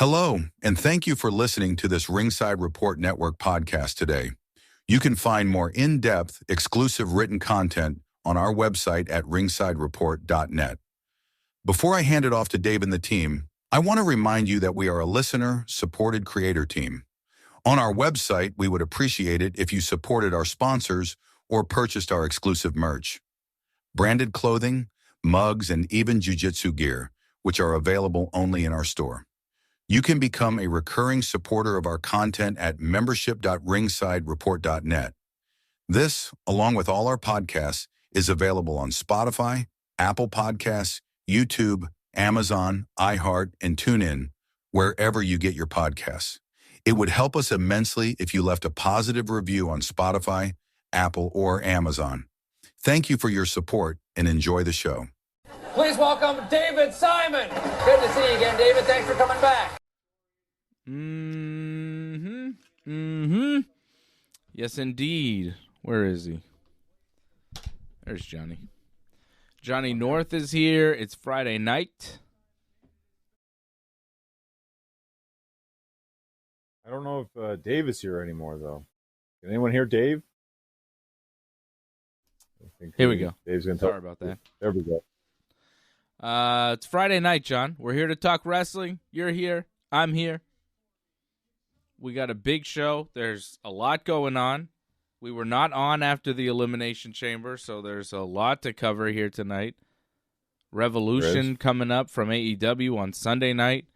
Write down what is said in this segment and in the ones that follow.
Hello, and thank you for listening to this Ringside Report Network podcast today. You can find more in-depth, exclusive written content on our website at ringsidereport.net. Before I hand it off to Dave and the team, I want to remind you that we are a listener-supported creator team. On our website, we would appreciate it if you supported our sponsors or purchased our exclusive merch. Branded clothing, mugs, and even jiu-jitsu gear, which are available only in our store. You can become a recurring supporter of our content at membership.ringsidereport.net. This, along with all our podcasts, is available on Spotify, Apple Podcasts, YouTube, Amazon, iHeart, and TuneIn, wherever you get your podcasts. It would help us immensely if you left a positive review on Spotify, Apple, or Amazon. Thank you for your support and enjoy the show. Please welcome David Simon. Good to see you again, David. Thanks for coming back. Yes, indeed. Where is he? There's Johnny. Johnny North is here. It's Friday night. I don't know if Dave is here anymore, though. Can anyone hear Dave? Here we go. Dave's gonna Sorry about that. There we go. It's Friday night, John. We're here to talk wrestling. You're here. I'm here. We got a big show. There's a lot going on. We were not on after the Elimination Chamber, so there's a lot to cover here tonight. Revolution coming up from AEW on Sunday night.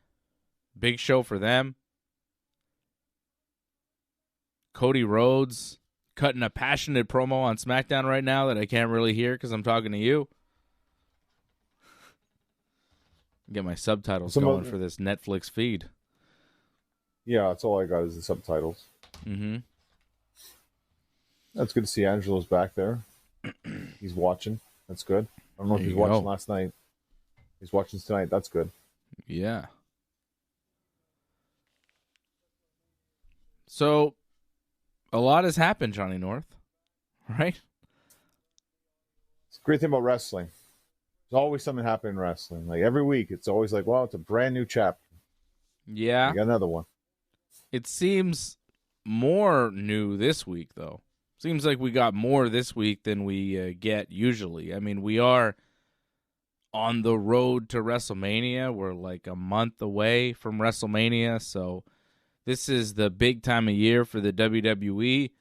Big show for them. Cody Rhodes cutting a passionate promo on SmackDown right now that I can't really hear because I'm talking to you. Get my subtitles going for this Netflix feed. Yeah, that's all I got is the subtitles. Mm-hmm. That's good to see Angelo's back there. He's watching. That's good. I don't know if he's watching last night. He's watching tonight. That's good. Yeah. So, a lot has happened, Johnny North. Right? It's a great thing about wrestling. There's always something happening in wrestling. Like every week, it's always like, well, it's a brand new chapter. Yeah. We got another one. It seems more new this week, though. Seems like we got more this week than we get usually. I mean, we are on the road to WrestleMania. We're like a month away from WrestleMania, so this is the big time of year for the WWE,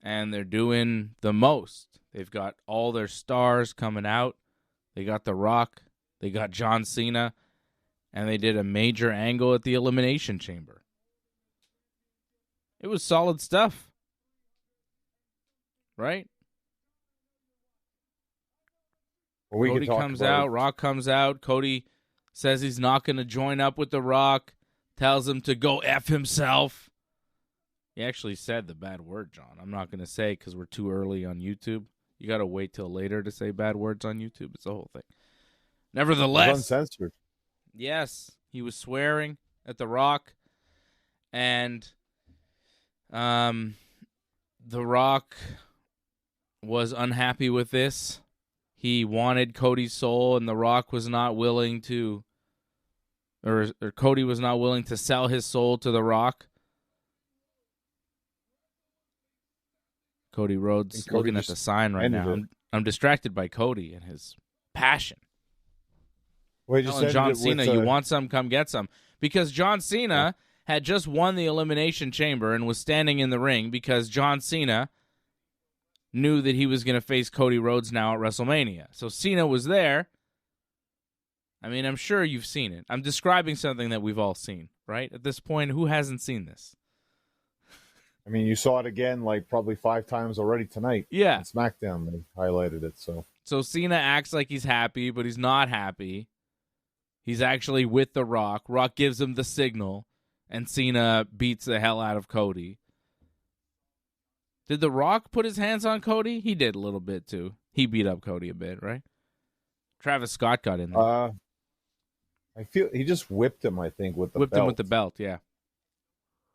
and they're doing the most. They've got all their stars coming out. They got The Rock, they got John Cena, and they did a major angle at the Elimination Chamber. It was solid stuff. Right? Well, Cody comes out, Rock comes out. Cody says he's not going to join up with The Rock, tells him to go F himself. He actually said the bad word, John. I'm not going to say because we're too early on YouTube. You got to wait till later to say bad words on YouTube. It's the whole thing. Nevertheless. It's uncensored. Yes, he was swearing at The Rock. And The Rock was unhappy with this. He wanted Cody's soul, and The Rock was not willing to, or Cody was not willing to sell his soul to The Rock. Cody Rhodes looking at the sign right now. I'm distracted by Cody and his passion. Well, he just telling John Cena, you want some, come get some. Because John Cena had just won the Elimination Chamber and was standing in the ring because John Cena knew that he was going to face Cody Rhodes now at WrestleMania. So Cena was there. I mean, I'm sure you've seen it. I'm describing something that we've all seen, right? At this point, who hasn't seen this? I mean, you saw it again like probably 5 times already tonight. Yeah. On SmackDown, they highlighted it. So Cena acts like he's happy, but he's not happy. He's actually with The Rock. Rock gives him the signal, and Cena beats the hell out of Cody. Did The Rock put his hands on Cody? He did a little bit, too. He beat up Cody a bit, right? Travis Scott got in there. I feel he just whipped him, I think, with the belt. Whipped him with the belt, yeah.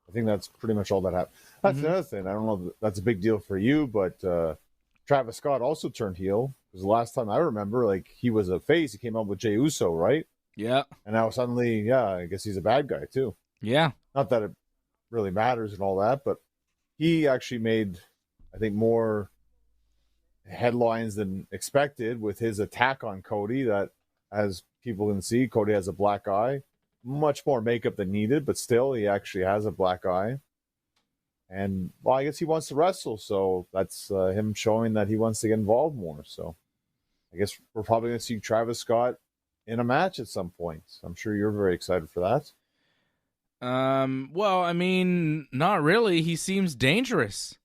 I think that's pretty much all that happened. That's another thing. I don't know if that's a big deal for you, but Travis Scott also turned heel. Because the last time I remember, like, he was a face. He came out with Jey Uso, right? Yeah. And now suddenly, yeah, I guess he's a bad guy too. Yeah. Not that it really matters and all that, but he actually made, I think, more headlines than expected with his attack on Cody. That, as people can see, Cody has a black eye. Much more makeup than needed, but still, he actually has a black eye. And, well, I guess he wants to wrestle, so that's him showing that he wants to get involved more. So I guess we're probably going to see Travis Scott in a match at some point. I'm sure you're very excited for that. Well, I mean, not really. He seems dangerous.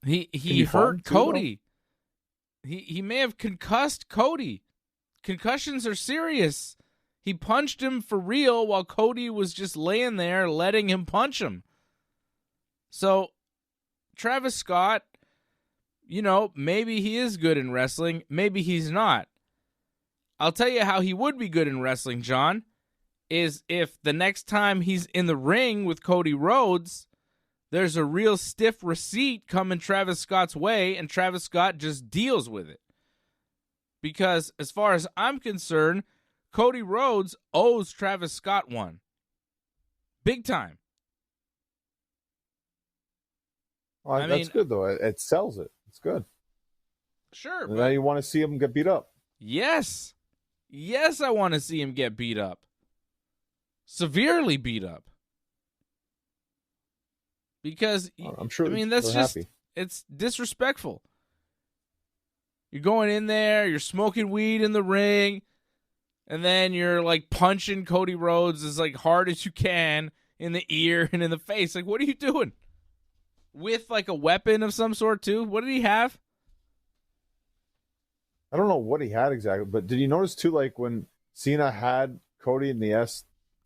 He hurt Cody. He may have concussed Cody. Concussions are serious. He punched him for real while Cody was just laying there letting him punch him. So, Travis Scott, maybe he is good in wrestling. Maybe he's not. I'll tell you how he would be good in wrestling, John, is if the next time he's in the ring with Cody Rhodes, there's a real stiff receipt coming Travis Scott's way, and Travis Scott just deals with it. Because as far as I'm concerned, Cody Rhodes owes Travis Scott one. Big time. Well, that's good, though. It sells it. It's good. Sure. And now you want to see him get beat up. Yes. Yes, I want to see him get beat up. Severely beat up. Because, I'm sure that's just, happy. It's disrespectful. You're going in there, you're smoking weed in the ring, and then you're, punching Cody Rhodes as, hard as you can in the ear and in the face. What are you doing? With, a weapon of some sort, too? What did he have? I don't know what he had exactly, but did you notice, too, when Cena had Cody in the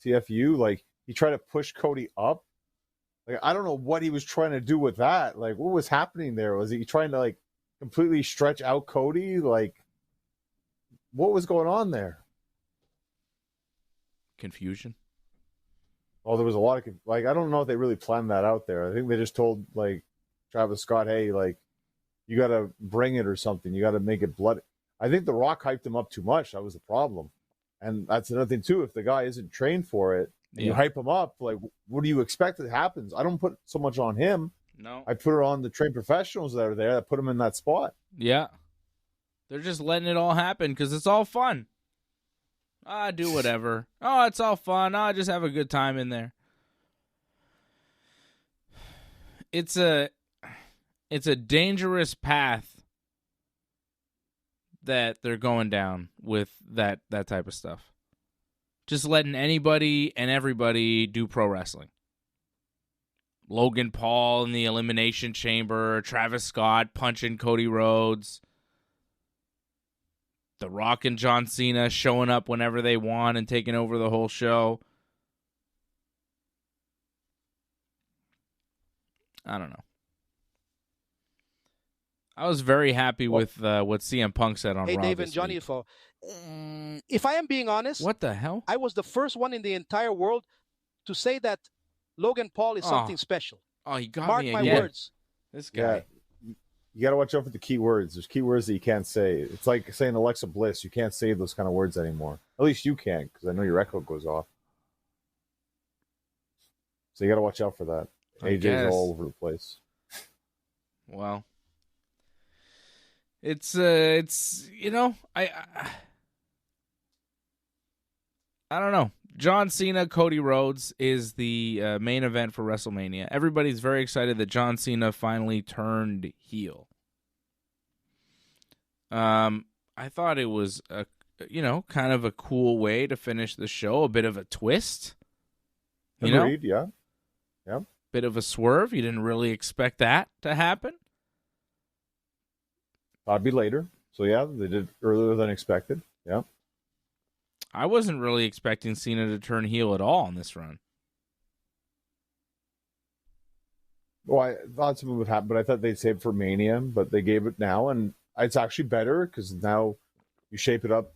STFU, he tried to push Cody up? I don't know what he was trying to do with that. What was happening there? Was he trying to, completely stretch out Cody? What was going on there? Confusion. Oh, there was a lot of, I don't know if they really planned that out there. I think they just told, Travis Scott, hey, you got to bring it or something. You got to make it blood. I think The Rock hyped him up too much. That was the problem. And that's another thing, too. If the guy isn't trained for it, and you hype him up, what do you expect that happens? I don't put so much on him. No. I put it on the trained professionals that are there that put him in that spot. Yeah. They're just letting it all happen because it's all fun. Do whatever. Oh, it's all fun. Oh, just have a good time in there. It's a dangerous path that they're going down with that type of stuff. Just letting anybody and everybody do pro wrestling. Logan Paul in the Elimination Chamber, Travis Scott punching Cody Rhodes, The Rock and John Cena showing up whenever they want and taking over the whole show. I don't know. I was very happy with what CM Punk said on Raw. Hey, Dave this and Johnny, week. If I am being honest, What the hell? I was the first one in the entire world to say that Logan Paul is something special. Oh, he got Mark me my again. words. This guy. Yeah. You got to watch out for the key words. There's key words that you can't say. It's like saying Alexa Bliss. You can't say those kind of words anymore. At least you can't, because I know your echo goes off. So you got to watch out for that. AJ's all over the place. Well, it's I don't know. John Cena, Cody Rhodes is the main event for WrestleMania. Everybody's very excited that John Cena finally turned heel. I thought it was kind of a cool way to finish the show, a bit of a twist. Agreed, yeah. Bit of a swerve. You didn't really expect that to happen. Thought it'd be later. So yeah, they did earlier than expected. Yeah. I wasn't really expecting Cena to turn heel at all on this run. Well, I thought something would happen, but I thought they'd save it for Mania, but they gave it now, and it's actually better because now you shape it up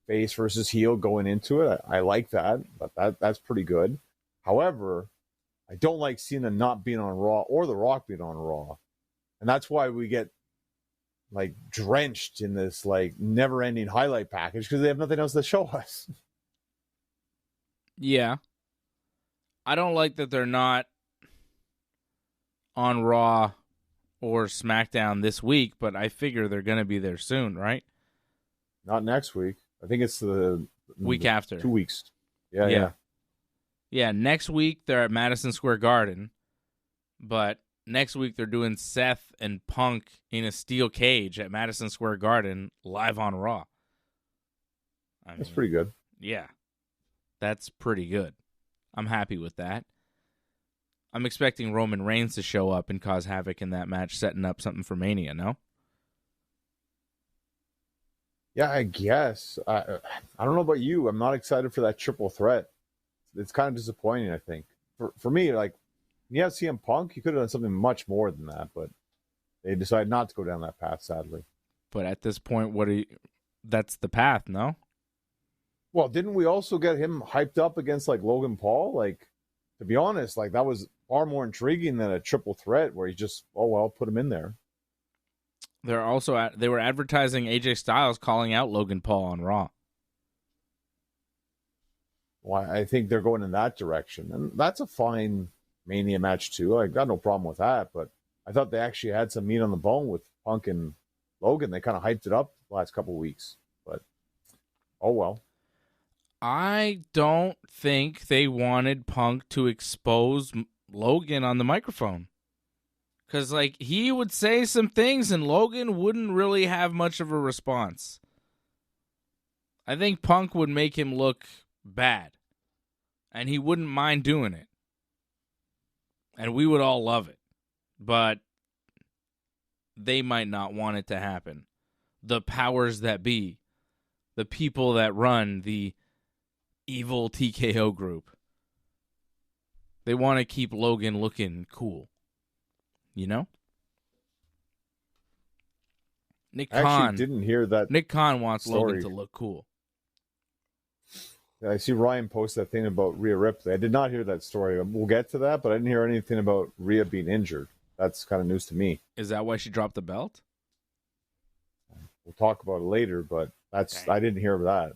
face versus heel going into it. I like that, but that's pretty good. However, I don't like Cena not being on Raw or The Rock being on Raw. And that's why we get like drenched in this like never-ending highlight package because they have nothing else to show us. Yeah. I don't like that they're not on Raw or SmackDown this week, but I figure they're going to be there soon, right? Not next week. I think it's the week after. 2 weeks. Yeah. Yeah, next week they're at Madison Square Garden, but next week they're doing Seth and Punk in a steel cage at Madison Square Garden live on Raw. That's pretty good. Yeah, that's pretty good. I'm happy with that. I'm expecting Roman Reigns to show up and cause havoc in that match, setting up something for Mania, no? Yeah, I guess. I don't know about you. I'm not excited for that triple threat. It's kind of disappointing, I think. For me, like, when you have CM Punk, you could have done something much more than that, but they decided not to go down that path, sadly. But at this point, that's the path, no? Well, didn't we also get him hyped up against, like, Logan Paul? Like, to be honest, like, that was far more intriguing than a triple threat where you just, put him in there. They were advertising AJ Styles calling out Logan Paul on Raw. Well, I think they're going in that direction. And that's a fine Mania match, too. I got no problem with that. But I thought they actually had some meat on the bone with Punk and Logan. They kind of hyped it up the last couple of weeks. But, oh well. I don't think they wanted Punk to expose Logan on the microphone. Because, like, he would say some things and Logan wouldn't really have much of a response. I think Punk would make him look bad. And he wouldn't mind doing it. And we would all love it. But they might not want it to happen. The powers that be. The people that run the evil TKO group. They want to keep Logan looking cool. You know? Nick Khan. I actually didn't hear that. Nick Khan wants story. Logan to look cool. I see Ryan post that thing about Rhea Ripley. I did not hear that story. We'll get to that, but I didn't hear anything about Rhea being injured. That's kind of news to me. Is that why she dropped the belt? We'll talk about it later, but Dang. I didn't hear that.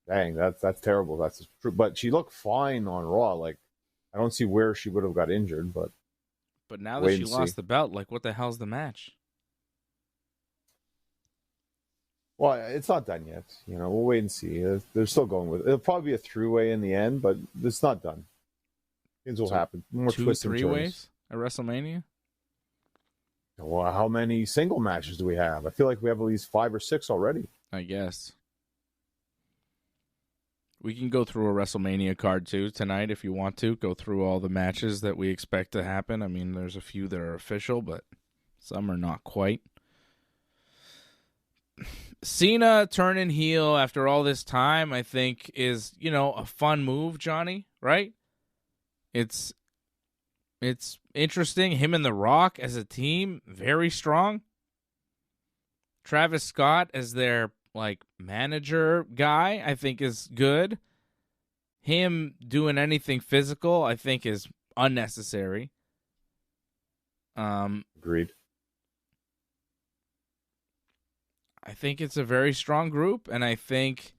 Dang, that's terrible. That's true. But she looked fine on Raw. Like, I don't see where she would have got injured, but now that she lost the belt, like, what the hell's the match? Well, it's not done yet. We'll wait and see. They're still going with it. It'll probably be a three-way in the end, but it's not done. Things will happen. More twists and turns. 2-3-ways at WrestleMania? Well, how many single matches do we have? I feel like we have at least 5 or 6 already. I guess. We can go through a WrestleMania card, too, tonight if you want to. Go through all the matches that we expect to happen. I mean, there's a few that are official, but some are not quite. Cena turning heel after all this time, I think, is, a fun move, Johnny, right? It's interesting. Him and The Rock as a team, very strong. Travis Scott as their, manager guy, I think is good. Him doing anything physical, I think, is unnecessary. Agreed. I think it's a very strong group, and I think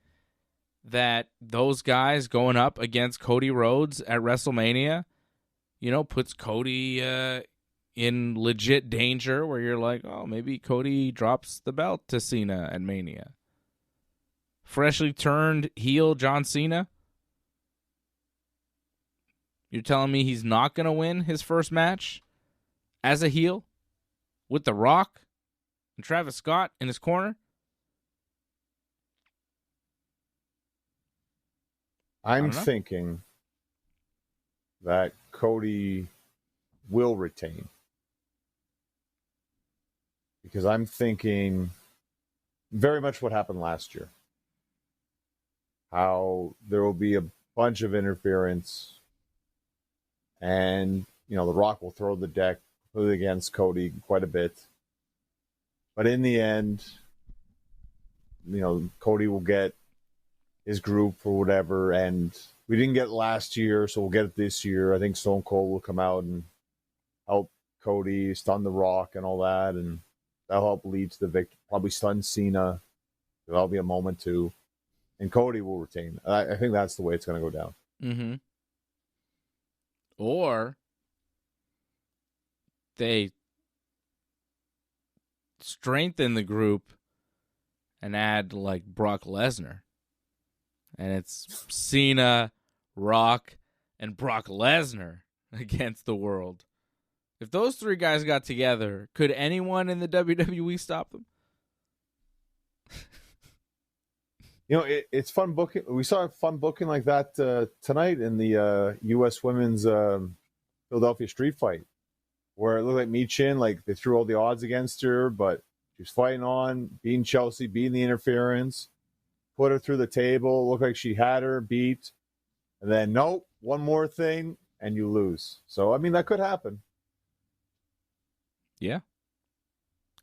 that those guys going up against Cody Rhodes at WrestleMania, puts Cody in legit danger where you're like, oh, maybe Cody drops the belt to Cena at Mania. Freshly turned heel John Cena. You're telling me he's not going to win his first match as a heel with The Rock and Travis Scott in his corner? I'm thinking that Cody will retain. Because I'm thinking very much what happened last year. How there will be a bunch of interference and, The Rock will throw the deck against Cody quite a bit. But in the end, Cody will get his group or whatever, and we didn't get it last year, so we'll get it this year. I think Stone Cold will come out and help Cody, stun The Rock and all that, and That'll help lead to the victory. Probably stun Cena. That'll be a moment too. And Cody will retain. I think that's the way it's going to go down. Mm-hmm. Or they strengthen the group and add like Brock Lesnar. And it's Cena, Rock, and Brock Lesnar against the world. If those three guys got together, could anyone in the WWE stop them? You know, it's fun booking. We saw a fun booking like that tonight in the U.S. Women's Philadelphia Street Fight, where it looked like Michin, like they threw all the odds against her, but she was fighting on, beating Chelsea, beating the interference, put her through the table, looked like she had her beat, and then, nope, one more thing, and you lose. So, I mean, that could happen. Yeah.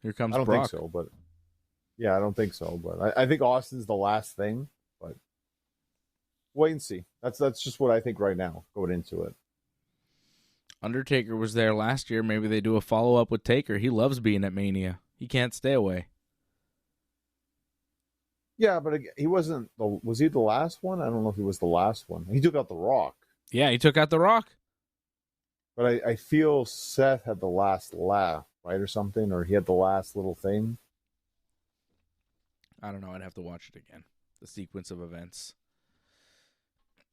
Here comes I don't Brock. think so, but... Yeah, I don't think so, but I think Austin's the last thing. But wait and see. That's just what I think right now going into it. Undertaker was there last year. Maybe they do a follow-up with Taker. He loves being at Mania. He can't stay away. Yeah, but he wasn't. Was he the last one? I don't know if he was the last one. He took out The Rock. Yeah, he took out The Rock. But I feel Seth had the last laugh, right, or something, or he had the last little thing. I don't know. I'd have to watch it again. The sequence of events.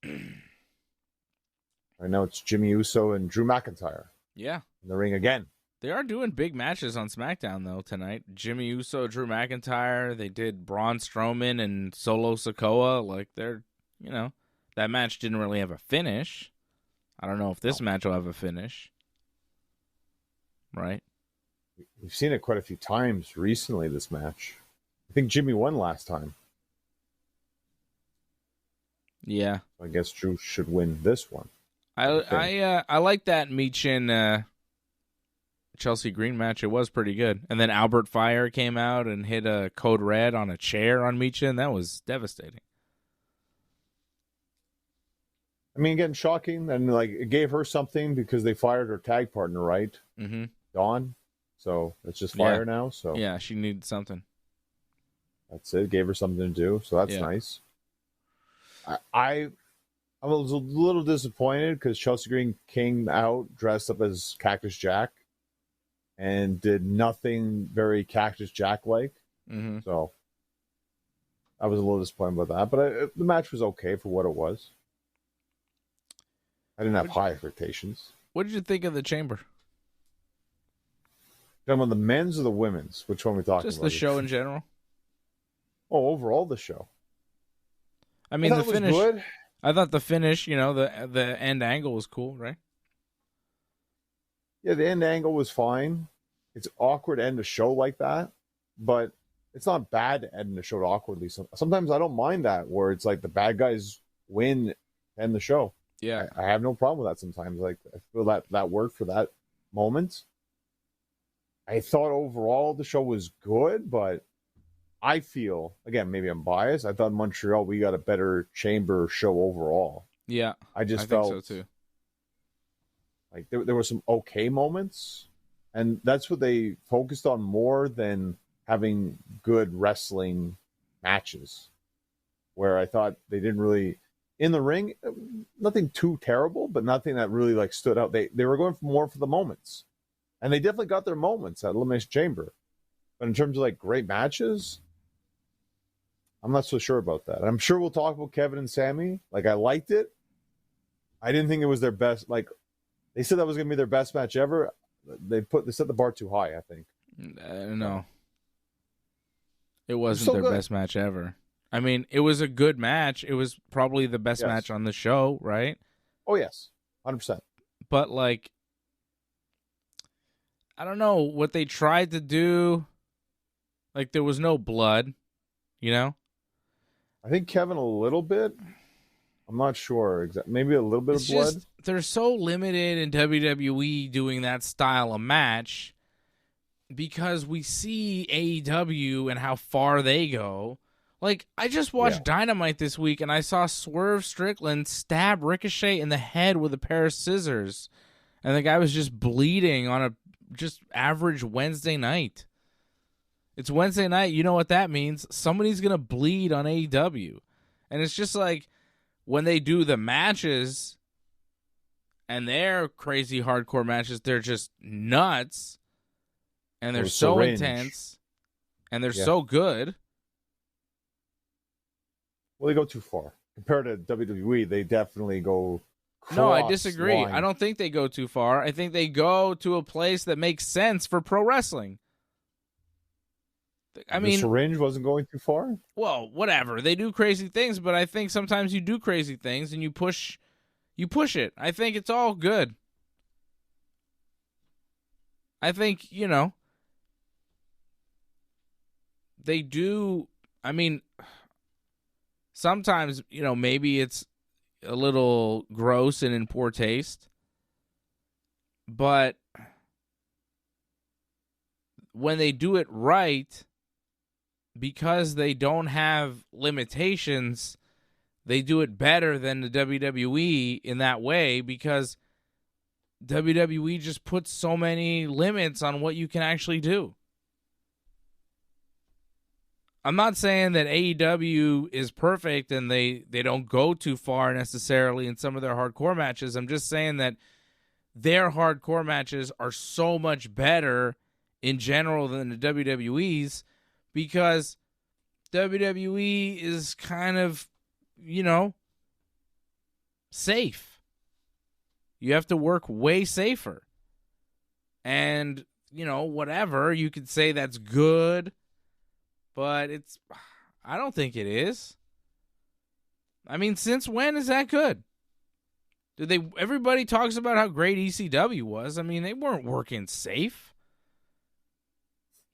I know it's Jimmy Uso and Drew McIntyre. Yeah. In the ring again. They are doing big matches on SmackDown, though, tonight. Jimmy Uso, Drew McIntyre. They did Braun Strowman and Solo Sikoa. Like, they're, you know, that match didn't really have a finish. I don't know if this match will have a finish. Right? We've seen it quite a few times recently, this match. I think Jimmy won last time. Yeah. I guess Drew should win this one. I like that Michin Chelsea Green match. It was pretty good. And then Albert Fire came out and hit a code red on a chair on Michin. That was devastating. I mean, again, shocking. And like it gave her something because they fired her tag partner, right? Mm-hmm. Dawn. So it's just fire now. So yeah, she needed something. That's it. Gave her something to do. So that's nice. I was a little disappointed because Chelsea Green came out dressed up as Cactus Jack and did nothing very Cactus Jack-like. Mm-hmm. So I was a little disappointed about that. But the match was okay for what it was. I didn't have high expectations. What did you think of the Chamber? Talking about the men's or the women's? Which one are we talking about? Just the show in general. Oh, overall the show. I mean, the finish. Was good. I thought the finish, you know, the end angle was cool, right? Yeah, the end angle was fine. It's awkward to end a show like that, but it's not bad to end the show awkwardly. Sometimes I don't mind that, where it's like the bad guys win to end the show. Yeah, I have no problem with that sometimes. Like I feel that worked for that moment. I thought overall the show was good, but I feel, again, maybe I'm biased. I thought in Montreal we got a better Chamber show overall. Yeah, I felt think so too. Like there were some okay moments, and that's what they focused on more than having good wrestling matches. Where I thought they didn't really in the ring, nothing too terrible, but nothing that really like stood out. They were going for more for the moments, and they definitely got their moments at Elimination Chamber. But in terms of like great matches, I'm not so sure about that. I'm sure we'll talk about Kevin and Sammy. Like, I liked it. I didn't think it was their best. Like, they said that was going to be their best match ever. They set the bar too high, I think. No. It wasn't their best match ever. I mean, it was a good match. It was probably the best match on the show, right? Oh, yes. 100%. But, like, I don't know what they tried to do. Like, there was no blood, you know? I think Kevin a little bit. I'm not sure exactly. Maybe a little bit of blood. They're so limited in WWE doing that style of match because we see AEW and how far they go. Like, I just watched Dynamite this week and I saw Swerve Strickland stab Ricochet in the head with a pair of scissors. And the guy was just bleeding on a just average Wednesday night. It's Wednesday night. You know what that means. Somebody's going to bleed on AEW. And it's just like when they do the matches and their crazy hardcore matches, they're just nuts. And they're so intense. And they're so good. Well, they go too far. Compared to WWE, they definitely go No, I disagree. line. I don't think they go too far. I think they go to a place that makes sense for pro wrestling. I mean, the syringe wasn't going too far. Well, whatever. They do crazy things, but I think sometimes you do crazy things and you push it. I think it's all good. I think, they do. I mean, sometimes, maybe it's a little gross and in poor taste, but when they do it right, because they don't have limitations, they do it better than the WWE in that way, because WWE just puts so many limits on what you can actually do. I'm not saying that AEW is perfect and they don't go too far necessarily in some of their hardcore matches. I'm just saying that their hardcore matches are so much better in general than the WWE's, because WWE is kind of, safe. You have to work way safer. And, whatever, you could say that's good, but I don't think it is. I mean, since when is that good? Everybody talks about how great ECW was. I mean, they weren't working safe.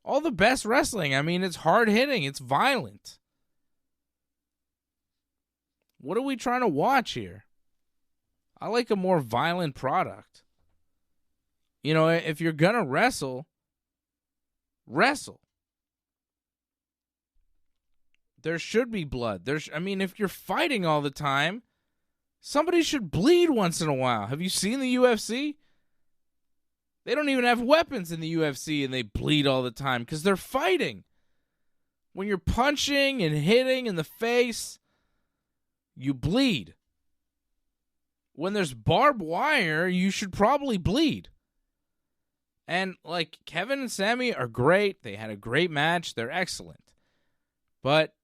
All the best wrestling, I mean, it's hard-hitting. It's violent. What are we trying to watch here? I like a more violent product. If you're going to wrestle. There should be blood. If you're fighting all the time, somebody should bleed once in a while. Have you seen the UFC? They don't even have weapons in the UFC, and they bleed all the time because they're fighting. When you're punching and hitting in the face, you bleed. When there's barbed wire, you should probably bleed. And, Kevin and Sammy are great. They had a great match. They're excellent. But,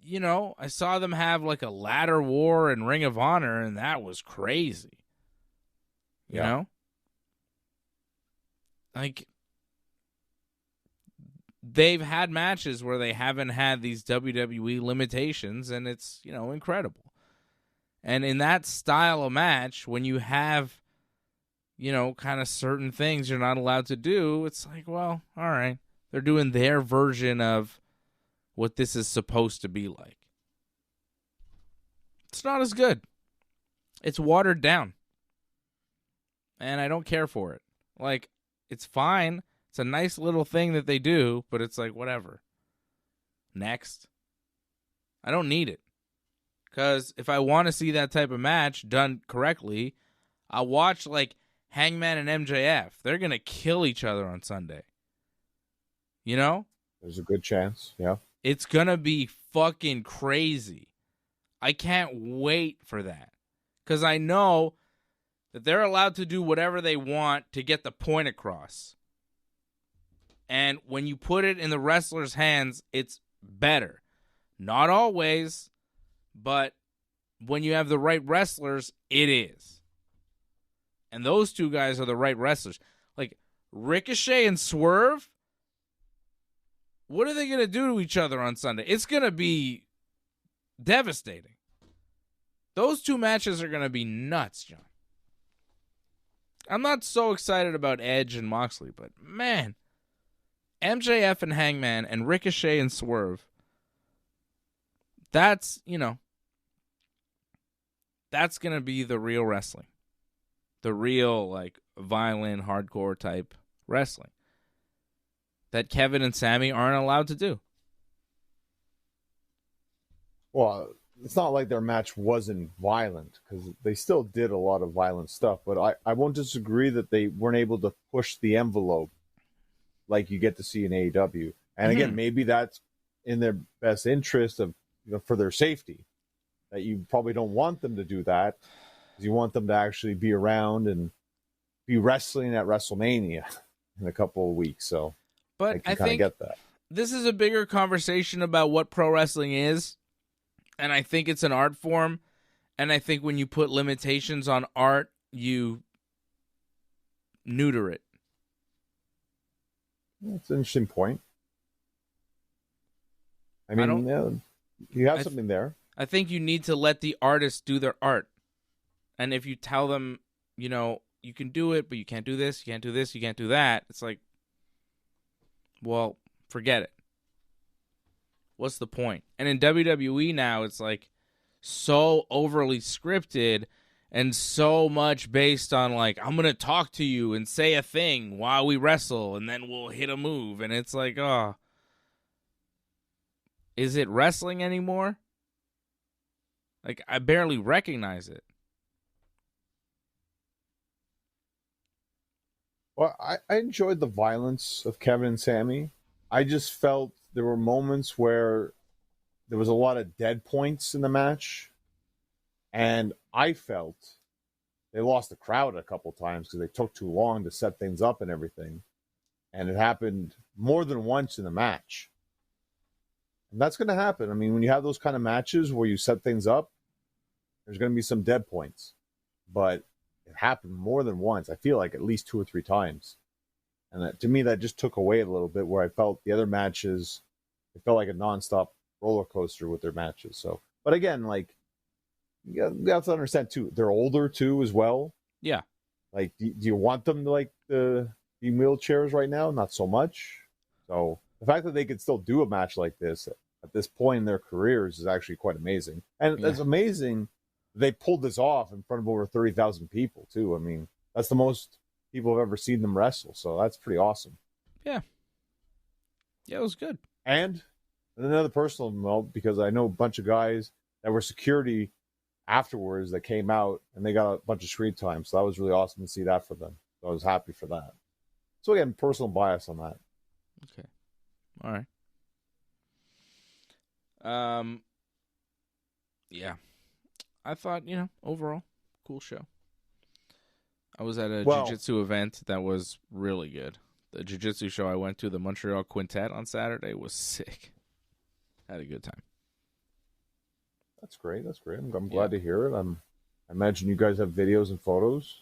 I saw them have, a ladder war in Ring of Honor, and that was crazy. You know? They've had matches where they haven't had these WWE limitations, and it's, incredible. And in that style of match, when you have, kind of certain things you're not allowed to do, it's well, all right. They're doing their version of what this is supposed to be like. It's not as good. It's watered down. And I don't care for it. It's fine. It's a nice little thing that they do, but it's whatever. Next. I don't need it. Because if I want to see that type of match done correctly, I'll watch, Hangman and MJF. They're going to kill each other on Sunday. There's a good chance, yeah. It's going to be fucking crazy. I can't wait for that. Because I know that they're allowed to do whatever they want to get the point across. And when you put it in the wrestler's hands, it's better. Not always, but when you have the right wrestlers, it is. And those two guys are the right wrestlers. Ricochet and Swerve, what are they going to do to each other on Sunday? It's going to be devastating. Those two matches are going to be nuts, John. I'm not so excited about Edge and Moxley, but man, MJF and Hangman and Ricochet and Swerve, that's, that's going to be the real wrestling. The real, violent, hardcore type wrestling that Kevin and Sammy aren't allowed to do. Well, it's not like their match wasn't violent, because they still did a lot of violent stuff, but I won't disagree that they weren't able to push the envelope like you get to see in AEW. And again, maybe that's in their best interest of, for their safety, that you probably don't want them to do that, because you want them to actually be around and be wrestling at WrestleMania in a couple of weeks. So but I think get that. This is a bigger conversation about what pro wrestling is, and I think it's an art form, and I think when you put limitations on art, you neuter it. That's an interesting point. I mean, you have something there. I think you need to let the artists do their art. And if you tell them, you can do it, but you can't do this, you can't do this, you can't do that, it's like, well, forget it. What's the point? And in WWE now, it's like so overly scripted and so much based on like, I'm going to talk to you and say a thing while we wrestle and then we'll hit a move. And it's like, oh, is it wrestling anymore? Like, I barely recognize it. Well, I enjoyed the violence of Kevin and Sami. I just felt there were moments where there was a lot of dead points in the match. And I felt they lost the crowd a couple times because they took too long to set things up and everything. And it happened more than once in the match. And that's going to happen. I mean, when you have those kind of matches where you set things up, there's going to be some dead points. But it happened more than once. I feel like at least 2 or 3 times. And that, to me, that just took away a little bit, where I felt the other matches, it felt like a nonstop roller coaster with their matches. So, but again, like, you have to understand too, they're older too as well. Yeah. Like, do you want them to like be in wheelchairs right now? Not so much. So the fact that they could still do a match like this at this point in their careers is actually quite amazing. And it's amazing they pulled this off in front of over 30,000 people too. I mean, that's the most people have ever seen them wrestle. So that's pretty awesome. Yeah. Yeah, it was good. And another personal note, because I know a bunch of guys that were security afterwards that came out and they got a bunch of screen time. So that was really awesome to see that for them. So I was happy for that. So again, personal bias on that. Okay. All right. Yeah. I thought, overall, cool show. I was at a jiu-jitsu event that was really good. The jiu-jitsu show I went to, the Montreal Quintet on Saturday, was sick. Had a good time. That's great. I'm glad to hear it. I imagine you guys have videos and photos.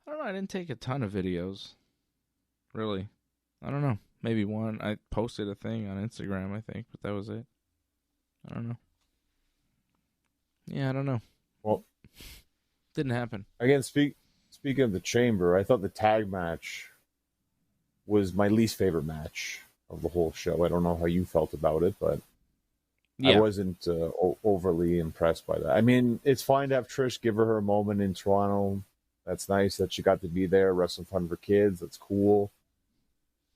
I don't know. I didn't take a ton of videos. Really. I don't know. Maybe one. I posted a thing on Instagram, I think, but that was it. I don't know. Yeah, I don't know. Well, didn't happen. Again, speaking of the Chamber, I thought the tag match was my least favorite match of the whole show. I don't know how you felt about it, but I wasn't overly impressed by that. I mean, it's fine to have Trish give her a moment in Toronto. That's nice that she got to be there, wrestle in front of her kids. That's cool.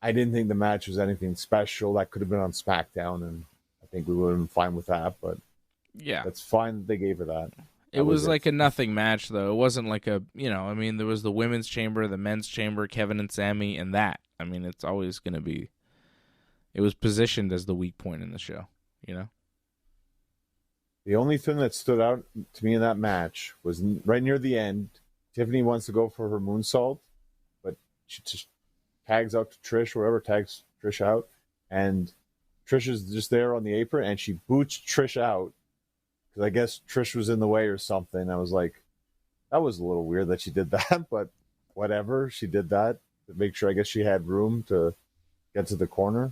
I didn't think the match was anything special. That could have been on SmackDown, and I think we would have been fine with that. But yeah, that's fine that they gave her that. It was like a nothing match, though. It wasn't like a, I mean, there was the women's chamber, the men's chamber, Kevin and Sami, and that. I mean, it's always going to be, it was positioned as the weak point in the show, The only thing that stood out to me in that match was right near the end. Tiffany wants to go for her moonsault, but she just tags out to Trish, whatever, tags Trish out. And Trish is just there on the apron, and she boots Trish out. Because I guess Trish was in the way or something. I was like, that was a little weird that she did that, but whatever. She did that to make sure, I guess, she had room to get to the corner.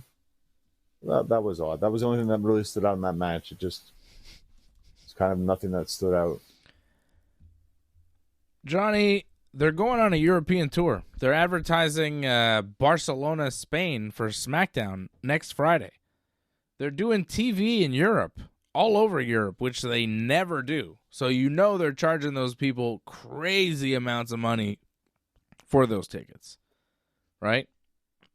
That was odd. That was the only thing that really stood out in that match. It's kind of nothing that stood out. Johnny, they're going on a European tour. They're advertising Barcelona, Spain for SmackDown next Friday. They're doing TV in Europe. All over Europe, which they never do. So they're charging those people crazy amounts of money for those tickets. Right?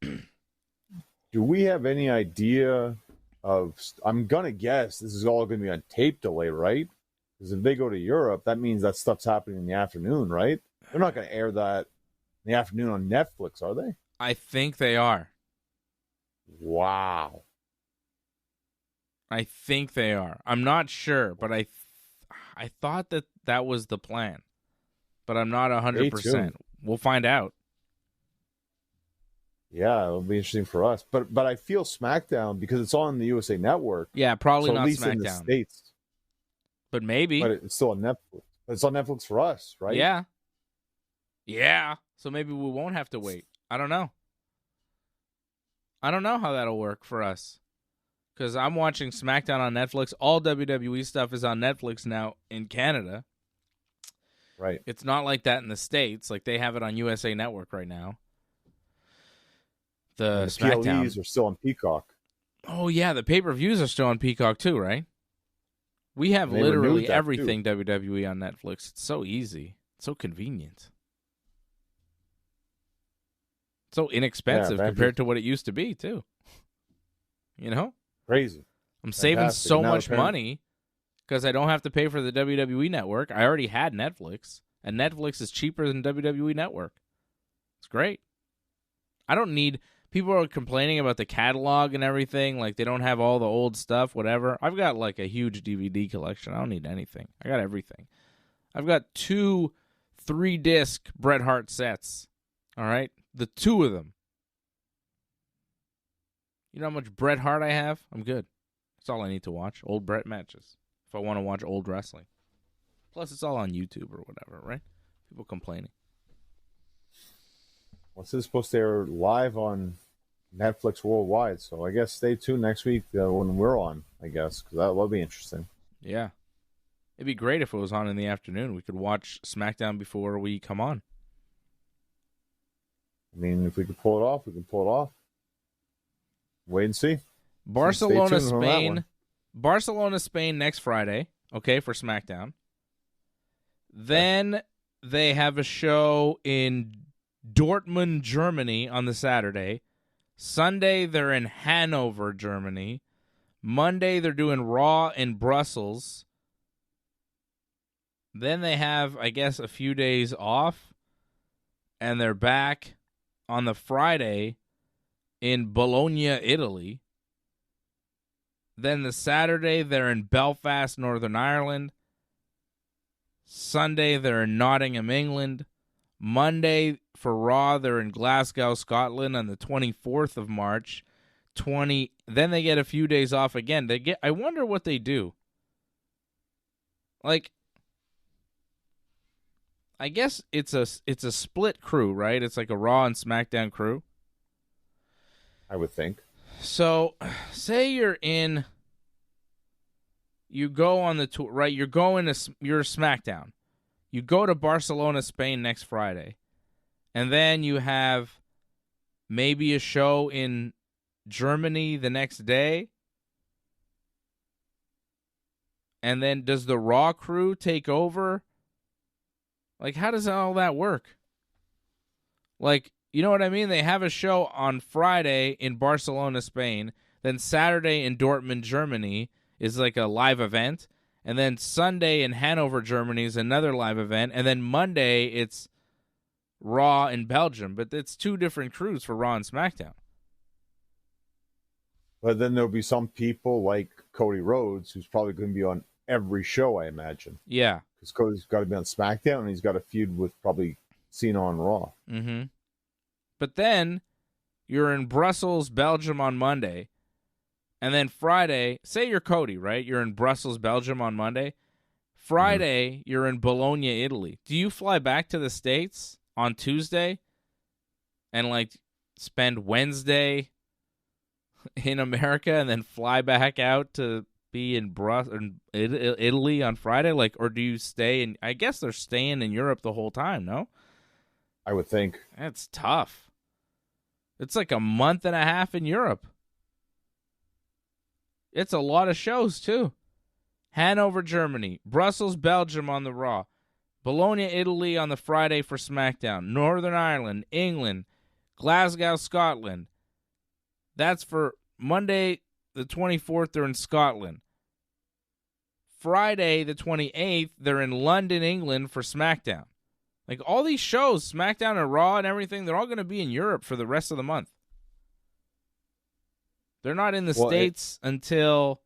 Do we have any idea of... I'm going to guess this is all going to be on tape delay, right? Because if they go to Europe, that means that stuff's happening in the afternoon, right? They're not going to air that in the afternoon on Netflix, are they? I think they are. Wow. I think they are. I'm not sure, but I thought that was the plan. But I'm not 100%. We'll find out. Yeah, it'll be interesting for us. But I feel SmackDown, because it's on the USA Network. Yeah, probably so not at least SmackDown. in the States. But maybe. But it's still on Netflix. It's on Netflix for us, right? Yeah. Yeah. So maybe we won't have to wait. I don't know. I don't know how that'll work for us. Because I'm watching SmackDown on Netflix. All WWE stuff is on Netflix now in Canada. Right. It's not like that in the States. Like, they have it on USA Network right now. The SmackDown. PLEs are still on Peacock. Oh, yeah. The pay-per-views are still on Peacock, too, right? We have literally everything WWE on Netflix. It's so easy. It's so convenient. So inexpensive compared to what it used to be, too. You know? Crazy. I'm saving so much money because I don't have to pay for the WWE Network. I already had Netflix, and Netflix is cheaper than WWE Network. It's great. I don't need... People are complaining about the catalog and everything, like they don't have all the old stuff, whatever. I've got like a huge DVD collection. I don't need anything. I got everything. I've got 2 3-disc Bret Hart sets. All right? The 2 of them. You know how much Bret Hart I have? I'm good. That's all I need to watch. Old Bret matches. If I want to watch old wrestling. Plus, it's all on YouTube or whatever, right? People complaining. What's this supposed to air live on Netflix worldwide? So I guess stay tuned next week when we're on, I guess, because that will be interesting. Yeah. It'd be great if it was on in the afternoon. We could watch SmackDown before we come on. I mean, if we could pull it off, we can pull it off. Wait and see. Barcelona, Spain. Barcelona, Spain next Friday, okay, for SmackDown. Then they have a show in Dortmund, Germany on the Saturday. Sunday, they're in Hanover, Germany. Monday, they're doing Raw in Brussels. Then they have, I guess, a few days off. And they're back on the Friday in Bologna, Italy. Then the Saturday, they're in Belfast, Northern Ireland. Sunday, they're in Nottingham, England. Monday, for Raw, they're in Glasgow, Scotland on the 24th of March. Then they get a few days off again. I wonder what they do. Like, I guess it's a split crew, right? It's like a Raw and SmackDown crew. I would think. So, say you go on the tour, right? You're SmackDown. You go to Barcelona, Spain next Friday. And then you have maybe a show in Germany the next day. And then does the Raw crew take over? Like, how does all that work? Like, you know what I mean? They have a show on Friday in Barcelona, Spain. Then Saturday in Dortmund, Germany is like a live event. And then Sunday in Hanover, Germany is another live event. And then Monday, it's Raw in Belgium. But it's 2 different crews for Raw and SmackDown. But then there'll be some people like Cody Rhodes, who's probably going to be on every show, I imagine. Yeah. Because Cody's got to be on SmackDown, and he's got a feud with probably Cena on Raw. Mm-hmm. But then you're in Brussels, Belgium on Monday. And then Friday, say you're Cody, right? You're in Brussels, Belgium on Monday. Friday, you're in Bologna, Italy. Do you fly back to the States on Tuesday and, like, spend Wednesday in America and then fly back out to be in Italy on Friday? Like, or do you stay in... I guess they're staying in Europe the whole time, no? I would think. That's tough. It's like a month and a half in Europe. It's a lot of shows, too. Hanover, Germany. Brussels, Belgium on the Raw. Bologna, Italy on the Friday for SmackDown. Northern Ireland, England. Glasgow, Scotland. That's for Monday, the 24th, they're in Scotland. Friday, the 28th, they're in London, England for SmackDown. Like, all these shows, SmackDown and Raw and everything, they're all going to be in Europe for the rest of the month. They're not in the States until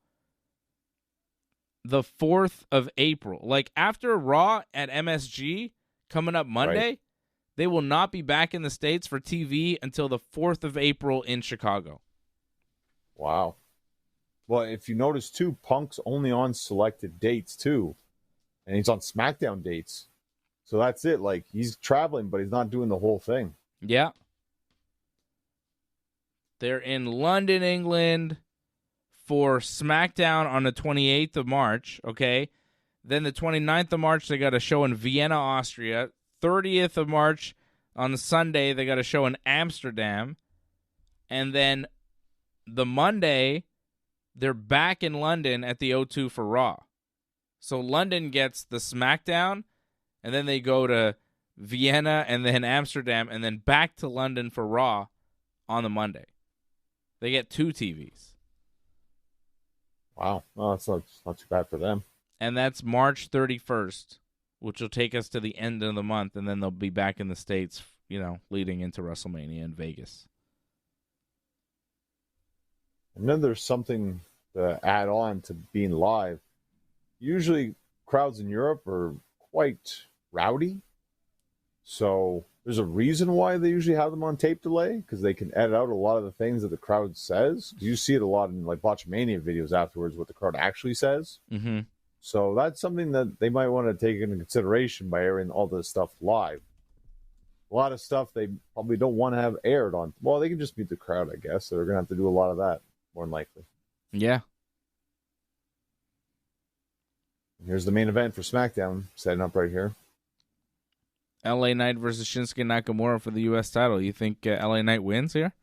the 4th of April. Like, after Raw at MSG coming up Monday, they will not be back in the States for TV until the 4th of April in Chicago. Wow. Well, if you notice, too, Punk's only on selected dates, too. And he's on SmackDown dates. So that's it. Like, he's traveling, but he's not doing the whole thing. Yeah. They're in London, England for SmackDown on the 28th of March, okay? Then the 29th of March, they got a show in Vienna, Austria. 30th of March, on Sunday, they got a show in Amsterdam. And then the Monday, they're back in London at the O2 for Raw. So London gets the SmackDown, and then they go to Vienna and then Amsterdam, and then back to London for Raw on the Monday. They get 2 TVs. Wow. Well, that's not too bad for them. And that's March 31st, which will take us to the end of the month, and then they'll be back in the States, leading into WrestleMania in Vegas. And then there's something to add on to being live. Usually crowds in Europe are quite rowdy. So there's a reason why they usually have them on tape delay, because they can edit out a lot of the things that the crowd says. You see it a lot in like Botchamania videos afterwards, what the crowd actually says. Mm-hmm. So that's something that they might want to take into consideration by airing all this stuff live. A lot of stuff they probably don't want to have aired on. Well, they can just mute the crowd, I guess. So they're going to have to do a lot of that, more than likely. Yeah. Here's the main event for SmackDown, setting up right here. LA Knight versus Shinsuke Nakamura for the U.S. title. You think LA Knight wins here?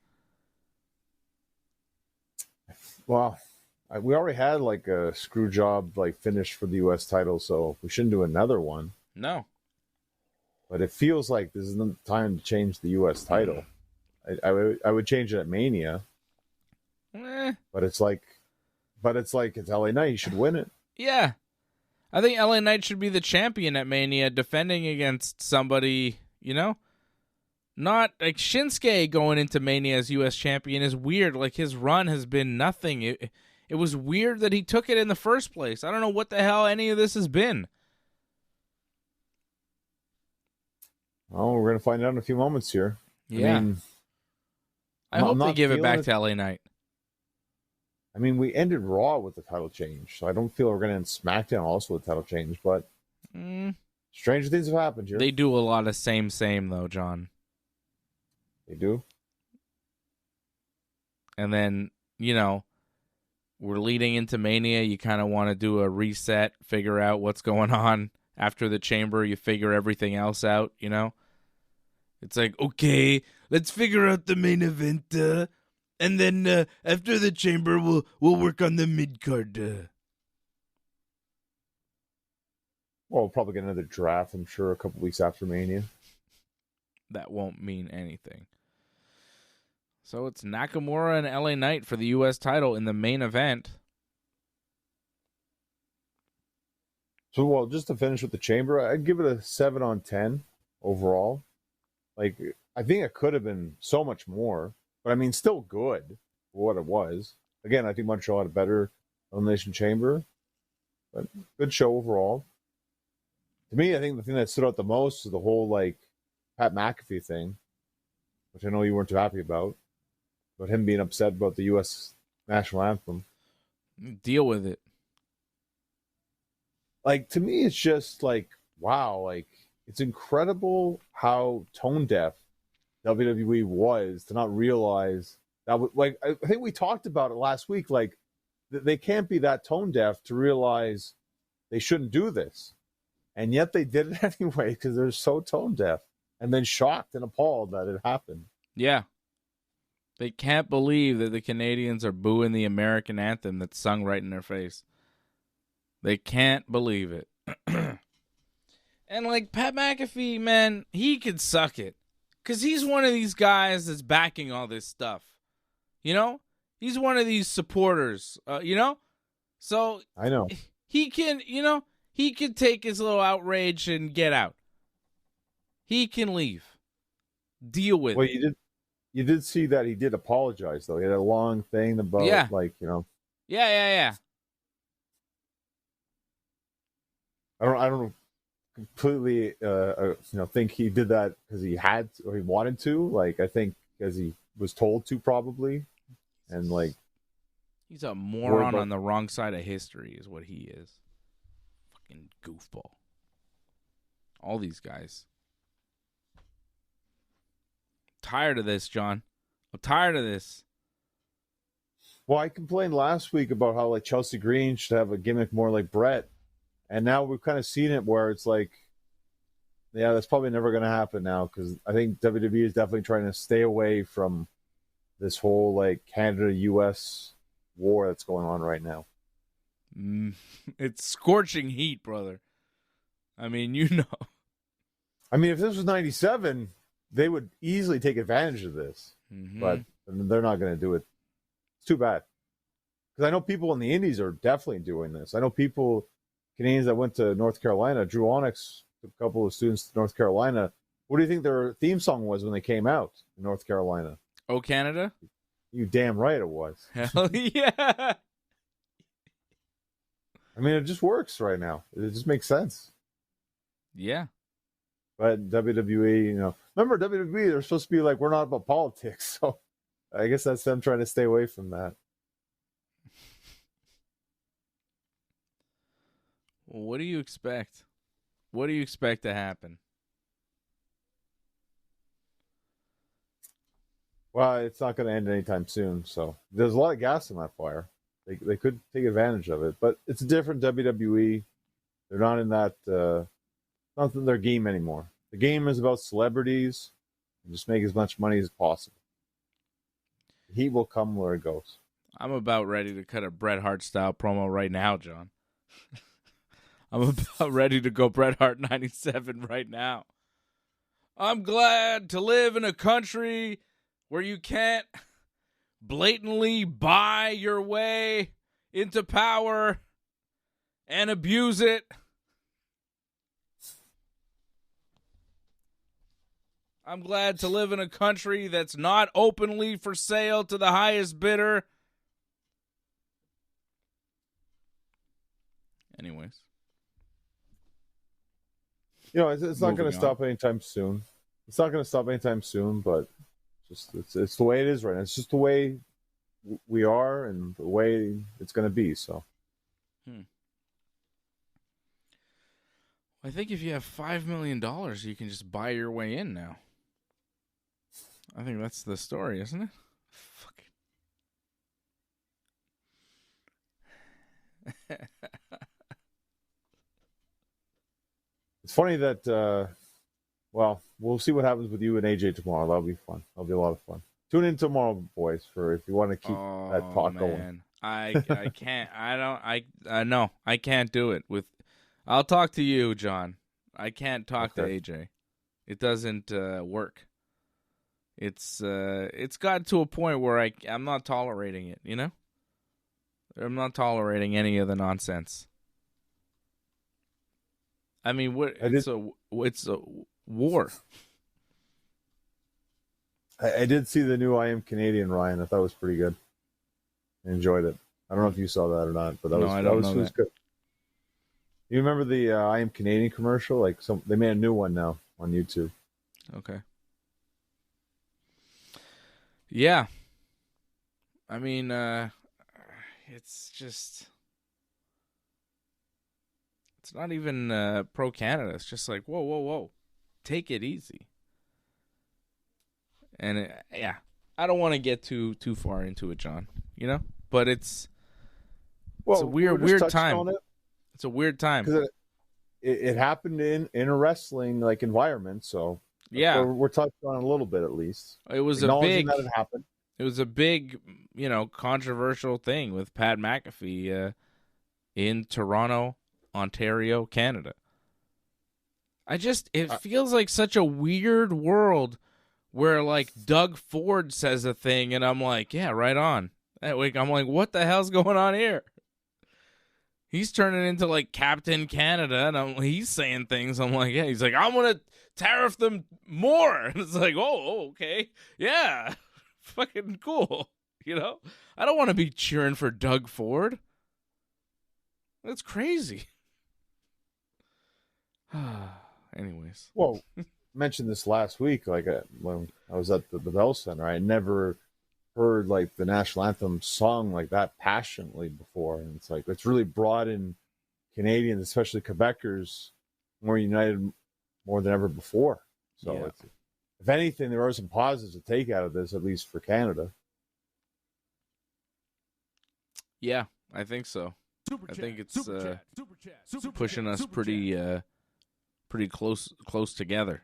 Well, we already had like a screw job finish for the U.S. title, so we shouldn't do another one. No. But it feels like this isn't the time to change the U.S. title. I would change it at Mania. But it's like it's LA Knight. He should win it. Yeah. I think LA Knight should be the champion at Mania, defending against somebody, not like Shinsuke going into Mania as U.S. champion is weird. Like, his run has been nothing. It was weird that he took it in the first place. I don't know what the hell any of this has been. Oh, we're going to find out in a few moments here. Yeah. I hope they give it back to LA Knight. I mean, we ended Raw with the title change, so I don't feel we're going to end SmackDown also with the title change, but stranger things have happened here. They do a lot of same, though, John. They do? And then, we're leading into Mania. You kind of want to do a reset, figure out what's going on. After the Chamber, you figure everything else out, It's like, okay, let's figure out the main event, and then after the Chamber, we'll work on the mid-card. Well, we'll probably get another draft, I'm sure, a couple weeks after Mania. That won't mean anything. So it's Nakamura and LA Knight for the U.S. title in the main event. So, well, just to finish with the Chamber, I'd give it a 7 on 10 overall. Like, I think it could have been so much more. But, I mean, still good for what it was. Again, I think Montreal had a better Elimination Chamber. But good show overall. To me, I think the thing that stood out the most is the whole, Pat McAfee thing, which I know you weren't too happy about him being upset about the U.S. national anthem. Deal with it. To me, it's just, wow, it's incredible how tone-deaf WWE was to not realize that, I think we talked about it last week, they can't be that tone deaf to realize they shouldn't do this. And yet they did it anyway because they're so tone deaf and then shocked and appalled that it happened. Yeah. They can't believe that the Canadians are booing the American anthem that's sung right in their face. They can't believe it. And Pat McAfee, man, he could suck it. Because he's one of these guys that's backing all this stuff. He's one of these supporters, So I know. He can, he can take his little outrage and get out. He can leave. Deal with it. Well, you you did see that he did apologize, though. He had a long thing about, Yeah. Yeah. I don't completely, think he did that because he had to, or he wanted to. Like, I think because he was told to, probably, and like he's a moron on the wrong side of history, is what he is. Fucking goofball. All these guys. Tired of this, John. I'm tired of this. Well, I complained last week about how like Chelsea Green should have a gimmick more like Brett, and now we've kind of seen it where it's like, yeah, that's probably never going to happen now, because I think WWE is definitely trying to stay away from this whole like Canada-US war that's going on right now. It's scorching heat, brother. I mean, you know. I mean, if this was 97, they would easily take advantage of this, but they're not going to do it. It's too bad. Because I know people in the Indies are definitely doing this. I know Canadians that went to North Carolina. Drew Onyx took a couple of students to North Carolina. What do you think their theme song was when they came out in North Carolina? Oh, Canada? You damn right it was. Hell yeah. I mean, it just works right now. It just makes sense. Yeah. But WWE, remember WWE, they're supposed to be like, we're not about politics. So I guess that's them trying to stay away from that. Well, what do you expect? What do you expect to happen? Well, it's not going to end anytime soon. So there's a lot of gas in that fire. They could take advantage of it. But it's a different WWE. They're not in that, not in their game anymore. The game is about celebrities and just make as much money as possible. The heat will come where it goes. I'm about ready to cut a Bret Hart style promo right now, John. I'm about ready to go Bret Hart 97 right now. I'm glad to live in a country where you can't blatantly buy your way into power and abuse it. I'm glad to live in a country that's not openly for sale to the highest bidder. Anyways. It's not going to stop anytime soon. It's not going to stop anytime soon, but it's the way it is right now. It's just the way we are and the way it's going to be. So, I think if you have $5 million, you can just buy your way in now. I think that's the story, isn't it? Fuck it. It's funny that, we'll see what happens with you and AJ tomorrow. That'll be fun. That'll be a lot of fun. Tune in tomorrow, boys, for if you want to keep that talk going. I can't. No, I can't do it. I'll talk to you, John. I can't talk to AJ. It doesn't work. It's gotten to a point where I'm not tolerating it, I'm not tolerating any of the nonsense. I mean, it's a war. I did see the new I Am Canadian, Ryan. I thought it was pretty good. I enjoyed it. I don't know if you saw that or not, but that was good. You remember the I Am Canadian commercial? Like they made a new one now on YouTube. Okay. Yeah. I mean, it's just... It's not even pro-Canada. It's just like, whoa. Take it easy. And, I don't want to get too far into it, John. But it's a weird time. It's a weird time. Because it happened in a wrestling environment, so... Yeah, we're touched on a little bit at least. It was that it happened. It was a big, controversial thing with Pat McAfee in Toronto, Ontario, Canada. It feels like such a weird world where Doug Ford says a thing and I'm like, yeah, right on. That week I'm like, what the hell's going on here? He's turning into Captain Canada and he's saying things. I'm like, yeah. He's like, I'm gonna tariff them more. And it's like, oh, okay, yeah, fucking cool. You know, I don't want to be cheering for Doug Ford. That's crazy. Anyways. Well, mentioned this last week, like when I was at the Bell Center, I never heard like the national anthem sung like that passionately before, and it's like it's really brought in Canadians, especially Quebecers, more united more than ever before. So, it's, if anything, there are some positives to take out of this, at least for Canada. Yeah, I think so. I think it's pushing us pretty close together.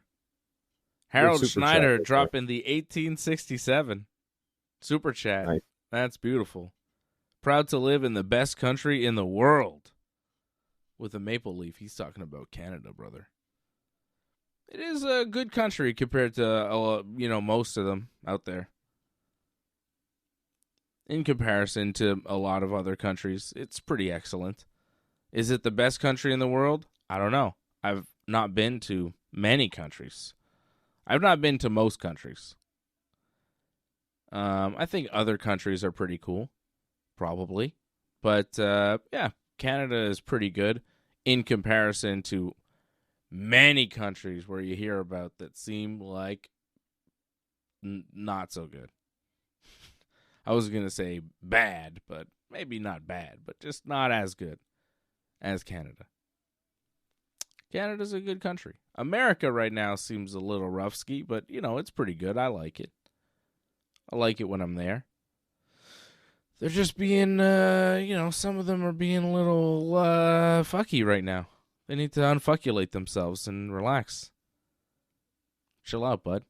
Harold Schneider dropping the 1867 super chat. Nice. That's beautiful. Proud to live in the best country in the world. With a maple leaf. He's talking about Canada, brother. It is a good country compared to most of them out there. In comparison to a lot of other countries, it's pretty excellent. Is it the best country in the world? I don't know. I've not been to many countries. I've not been to most countries. I think other countries are pretty cool, probably. But, Canada is pretty good in comparison to many countries where you hear about that seem like not so good. I was going to say bad, but maybe not bad, but just not as good as Canada. Canada's a good country. America right now seems a little rough-ski, but, it's pretty good. I like it. I like it when I'm there. They're just being, some of them are being a little fucky right now. They need to unfuckulate themselves and relax. Chill out, bud.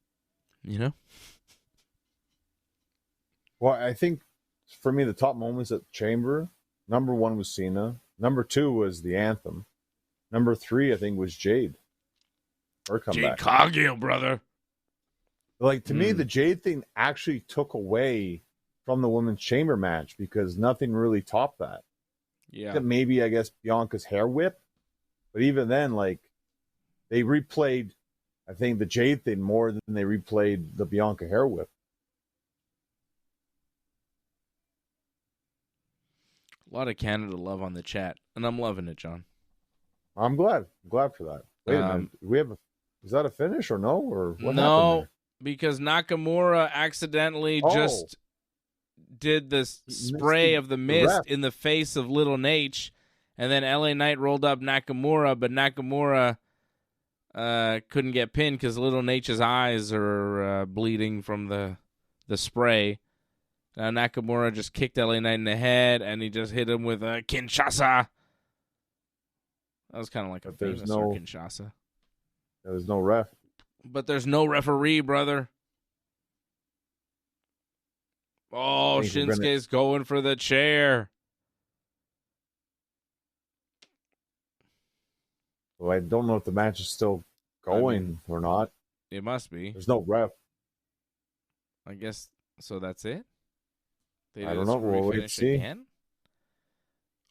Well, I think for me, the top moments at the Chamber, number 1 was Cena. Number 2 was the anthem. Number 3, I think, was Jade. Her comeback. Jade Cargill, brother. Like, to me, the Jade thing actually took away from the Women's Chamber match because nothing really topped that. Yeah. Maybe, I guess, Bianca's hair whip. But even then, like, they replayed, I think, the Jade thing more than they replayed the Bianca hair whip. A lot of Canada love on the chat, and I'm loving it, John. I'm glad. I'm glad for that. Wait a minute. Is that a finish or no? Or what happened there? Because Nakamura accidentally just did this spray of the mist in the face of Little Nate, and then LA Knight rolled up Nakamura, but Nakamura couldn't get pinned because Little Nate's eyes are bleeding from the spray. Nakamura just kicked LA Knight in the head, and he just hit him with a Kinshasa. That was kind of like a famous Kinshasa. There's no ref. But there's no referee, brother. Oh, Shinsuke's going for the chair. Well, I don't know if the match is still going or not. It must be. There's no ref. I guess, so that's it? I don't know. We'll wait and see. Again?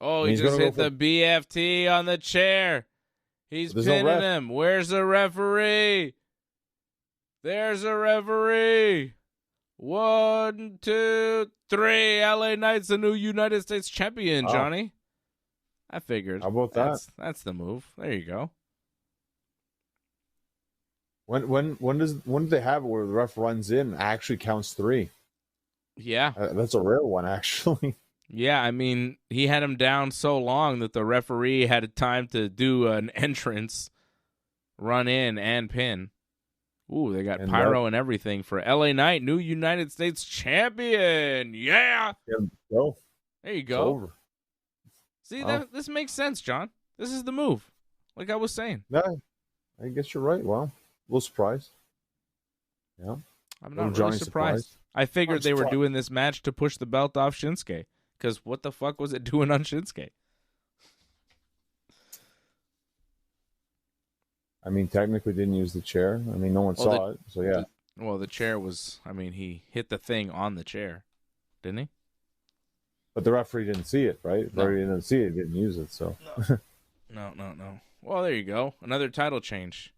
Oh, he just hit the BFT on the chair. He's pinning him. Where's the referee? There's a referee. 1, 2, 3. LA Knight's the new United States champion, Johnny. I figured. How about that? That's the move. There you go. When do they have it where the ref runs in and actually counts 3? Yeah. That's a rare one, actually. Yeah, I mean, he had him down so long that the referee had time to do an entrance, run in, and pin. Ooh, they got pyro and everything for LA Knight, new United States champion. Yeah. There you go. Over. See, this makes sense, John. This is the move, like I was saying. Yeah, I guess you're right. Well, a little surprised. Yeah. I'm not really surprised. I figured they were doing this match to push the belt off Shinsuke. Because what the fuck was it doing on Shinsuke? I mean, technically didn't use the chair. I mean, no one saw it, so yeah. The chair was, he hit the thing on the chair, didn't he? But the referee didn't see it, right? If the referee didn't see it, he didn't use it, so. No. Well, there you go. Another title change.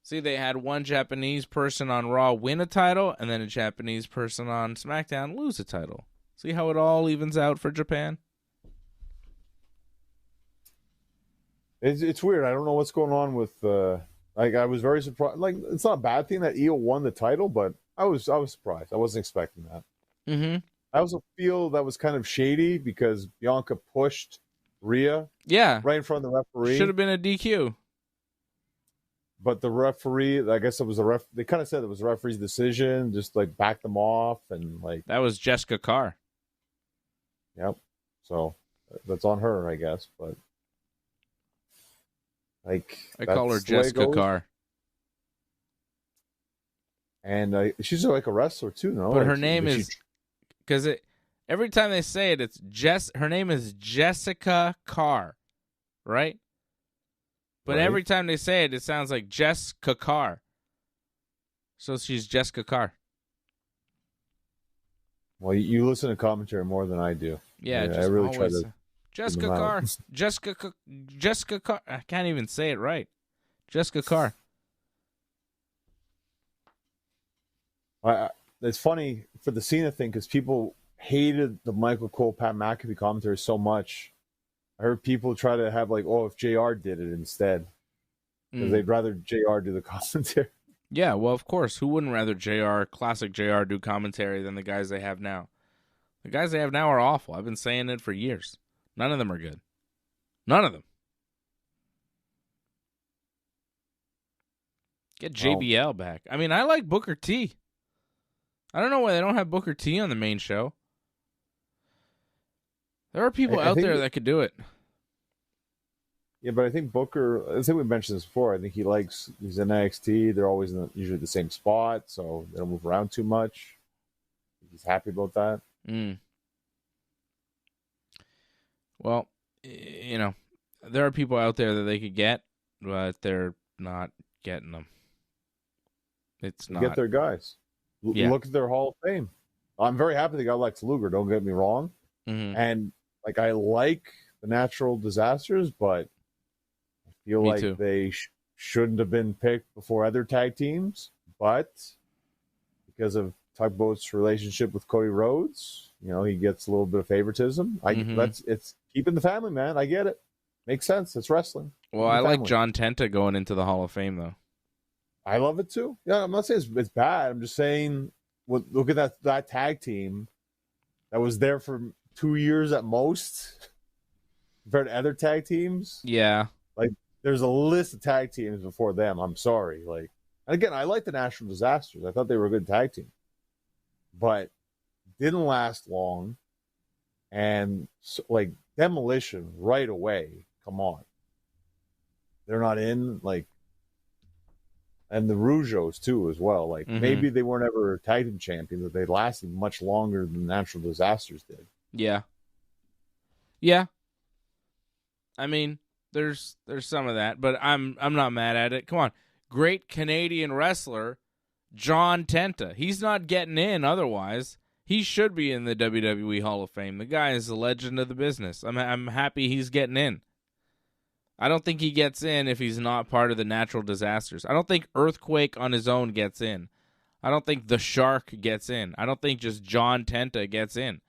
See, they had one Japanese person on Raw win a title, and then a Japanese person on SmackDown lose a title. See how it all evens out for Japan? It's weird. I don't know what's going on with. I was very surprised. Like, it's not a bad thing that Io won the title, but I was surprised. I wasn't expecting that. Mm-hmm. I also feel that was kind of shady because Bianca pushed Rhea. Yeah. Right in front of the referee. Should have been a DQ. But the referee, I guess it was they kind of said it was the referee's decision, just like back them off and like. That was Jessica Carr. Yep. So that's on her, I guess. But like, I call her Jessica Carr. And she's like a wrestler too, no? But her name is because every time they say it, it's her name is Jessica Carr, right? But every time they say it, it sounds like Jessica Carr. So she's Jessica Carr. Well, you listen to commentary more than I do. Yeah, I really try to. Jessica Carr. Jessica Carr. I can't even say it right. Jessica Carr. It's funny for the Cena thing because people hated the Michael Cole, Pat McAfee commentary so much. I heard people try to have like, oh, if JR did it instead, because they'd rather JR do the commentary. Yeah, well, of course. Who wouldn't rather classic JR do commentary than the guys they have now? The guys they have now are awful. I've been saying it for years. None of them are good. None of them. Get JBL back. I mean, I like Booker T. I don't know why they don't have Booker T on the main show. There are people out there that could do it. Yeah, but I think Booker, I think we mentioned this before, I think he's in NXT. They're always usually the same spot, so they don't move around too much. He's happy about that. Well, there are people out there that they could get, but they're not getting them. It's not. Get their guys. Look at their Hall of Fame. I'm very happy they got Lex Luger, don't get me wrong. Mm-hmm. And like, I like the Natural Disasters, but I feel like they shouldn't have been picked before other tag teams. But because of Tugboat's relationship with Cody Rhodes, he gets a little bit of favoritism. It's keeping the family, man. I get it. Makes sense. It's wrestling. Well, I like John Tenta going into the Hall of Fame, though. I love it too. Yeah, I'm not saying it's bad. I'm just saying, look at that tag team that was there for 2 years at most compared to other tag teams. Yeah. Like, there's a list of tag teams before them. I'm sorry. Like, and again, I like the National Disasters. I thought they were a good tag team. But didn't last long. And, like, Demolition right away. Come on. They're not in, like, and the Rougeaus, too, as well. Like, maybe they weren't ever tag team champions, but they lasted much longer than Natural Disasters did. Yeah. Yeah. I mean, there's some of that, but I'm not mad at it. Come on. Great Canadian wrestler, John Tenta. He's not getting in otherwise. He should be in the WWE Hall of Fame. The guy is a legend of the business. I'm happy he's getting in. I don't think he gets in if he's not part of the Natural Disasters. I don't think Earthquake on his own gets in. I don't think The Shark gets in. I don't think just John Tenta gets in.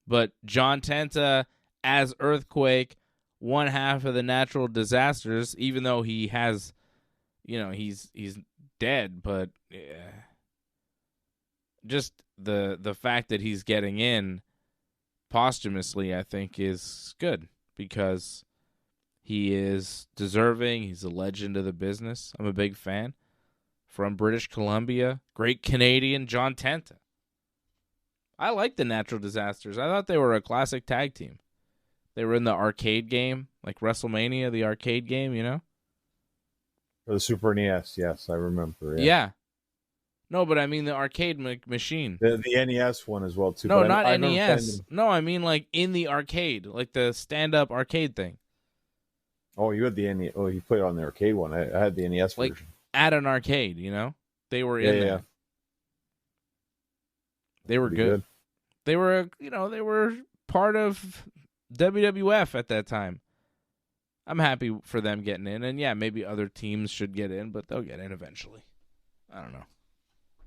But John Tenta as Earthquake, one half of the Natural Disasters, even though he has, he's dead, but just the fact that he's getting in posthumously, I think, is good because he is deserving. He's a legend of the business. I'm a big fan. From British Columbia, great Canadian, John Tenta. I like the Natural Disasters. I thought they were a classic tag team. They were in the arcade game, like WrestleMania, the arcade game, For the Super NES, yes, I remember. Yeah. No, but I mean the arcade machine. The NES one as well, too. No, not NES. No, I mean like in the arcade, like the stand-up arcade thing. Oh, you had the NES. Oh, you put it on the arcade one. I had the NES version. Like at an arcade, They were in there. Yeah. They were good. They were, they were part of WWF at that time. I'm happy for them getting in. And, yeah, maybe other teams should get in, but they'll get in eventually. I don't know.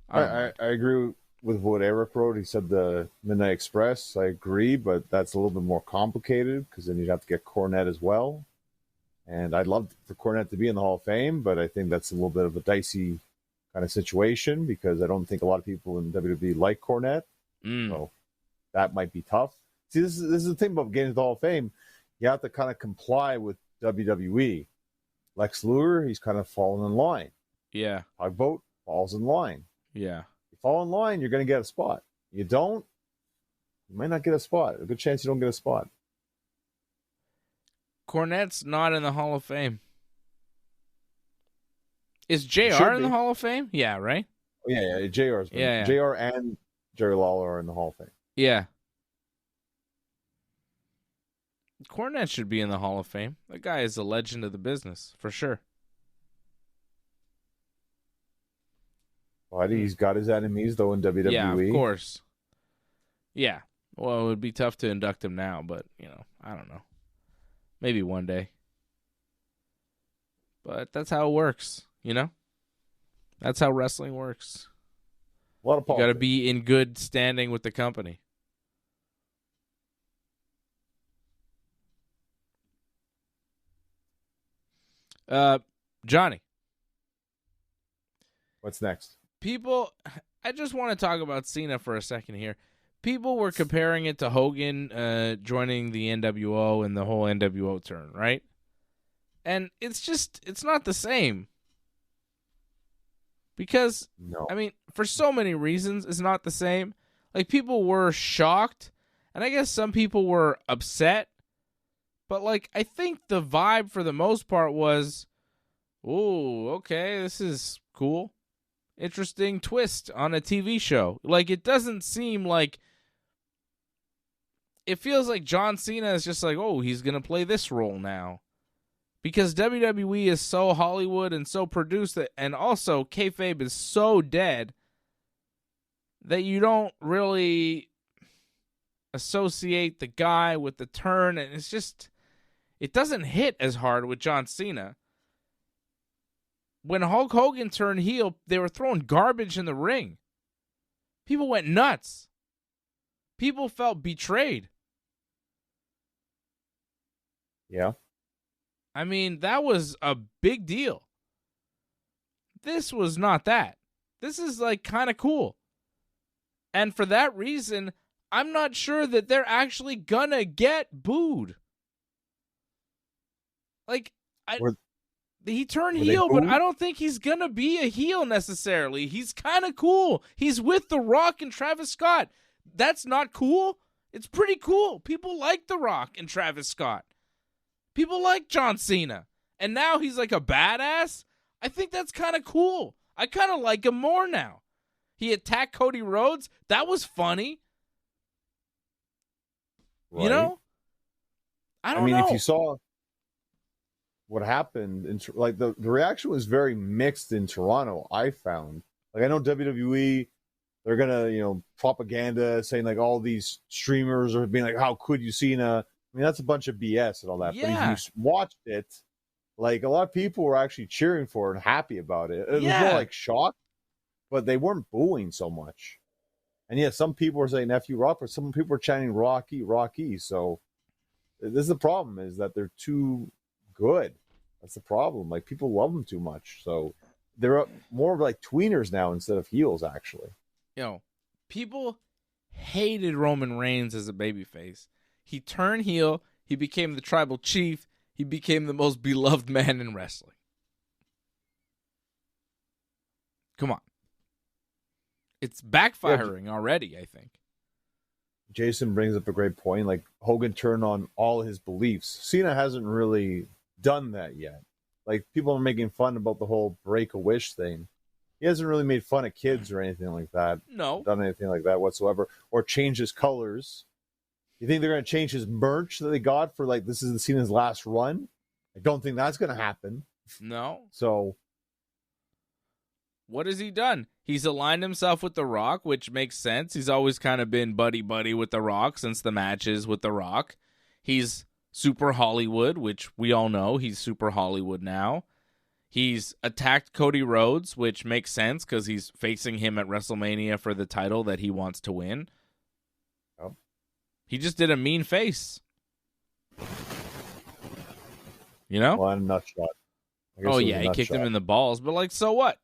I agree with what Eric wrote. He said the Midnight Express. I agree, but that's a little bit more complicated because then you'd have to get Cornette as well. And I'd love for Cornette to be in the Hall of Fame, but I think that's a little bit of a dicey kind of situation because I don't think a lot of people in WWE like Cornette. So that might be tough. See, this is the thing about getting to the Hall of Fame. You have to kind of comply with WWE. Lex Luger, he's kind of fallen in line. Yeah. Tugboat falls in line. Yeah. You fall in line, you're going to get a spot. You don't, you might not get a spot. A good chance you don't get a spot. Cornette's not in the Hall of Fame. Is JR in the Hall of Fame? Yeah, right? Oh, yeah. JR's been. Yeah. JR and Jerry Lawler are in the Hall of Fame. Yeah. Cornette should be in the Hall of Fame. That guy is a legend of the business, for sure. But he's got his enemies, though, in WWE. Yeah, of course. Yeah. Well, it would be tough to induct him now, but, I don't know. Maybe one day. But that's how it works, That's how wrestling works. A lot of politics. You got to be in good standing with the company. Johnny. What's next? I just want to talk about Cena for a second here. People were comparing it to Hogan joining the NWO and the whole NWO turn, right? And it's not the same. Because, No. for so many reasons, it's not the same. Like, people were shocked, and I guess some people were upset. But, I think the vibe for the most part was, ooh, okay, this is cool. Interesting twist on a TV show. It doesn't seem like... It feels like John Cena is just he's going to play this role now. Because WWE is so Hollywood and so produced, and also kayfabe is so dead that you don't really associate the guy with the turn, and it's just... It doesn't hit as hard with John Cena. When Hulk Hogan turned heel, they were throwing garbage in the ring. People went nuts. People felt betrayed. Yeah. That was a big deal. This was not that. This is kind of cool. And for that reason, I'm not sure that they're actually gonna get booed. He turned heel, but I don't think he's gonna be a heel necessarily. He's kind of cool. He's with The Rock and Travis Scott. That's not cool. It's pretty cool. People like The Rock and Travis Scott. People like John Cena. And now he's a badass. I think that's kind of cool. I kind of like him more now. He attacked Cody Rhodes. That was funny. Right. I don't know. If you saw what happened, the reaction was very mixed in Toronto, I found. I know WWE, they're going to, propaganda saying all these streamers are being how could you Cena? That's a bunch of BS and all that. Yeah. But if you watched it, a lot of people were actually cheering for it and happy about it. It was more shock, but they weren't booing so much. And yeah, some people were saying F you Rock, but some people were chanting Rocky, Rocky. So this is the problem, is that they're too good. That's the problem. People love them too much. So they're more of tweeners now instead of heels, actually. People hated Roman Reigns as a babyface. He turned heel. He became the tribal chief. He became the most beloved man in wrestling. Come on. It's backfiring already, I think. Jason brings up a great point. Hogan turned on all his beliefs. Cena hasn't really done that yet. People are making fun about the whole break a wish thing. He hasn't really made fun of kids or anything like that. No. Done anything like that whatsoever. Or changed his colors. You think they're going to change his merch that they got for this is Cena's last run? I don't think that's going to happen. No. So, what has he done? He's aligned himself with The Rock, which makes sense. He's always kind of been buddy-buddy with The Rock since the matches with The Rock. He's super Hollywood, which we all know he's super Hollywood now. He's attacked Cody Rhodes, which makes sense because he's facing him at WrestleMania for the title that he wants to win. Oh. He just did a mean face. You know? One nut shot. Oh, yeah, he kicked him in the balls. But, like, so what?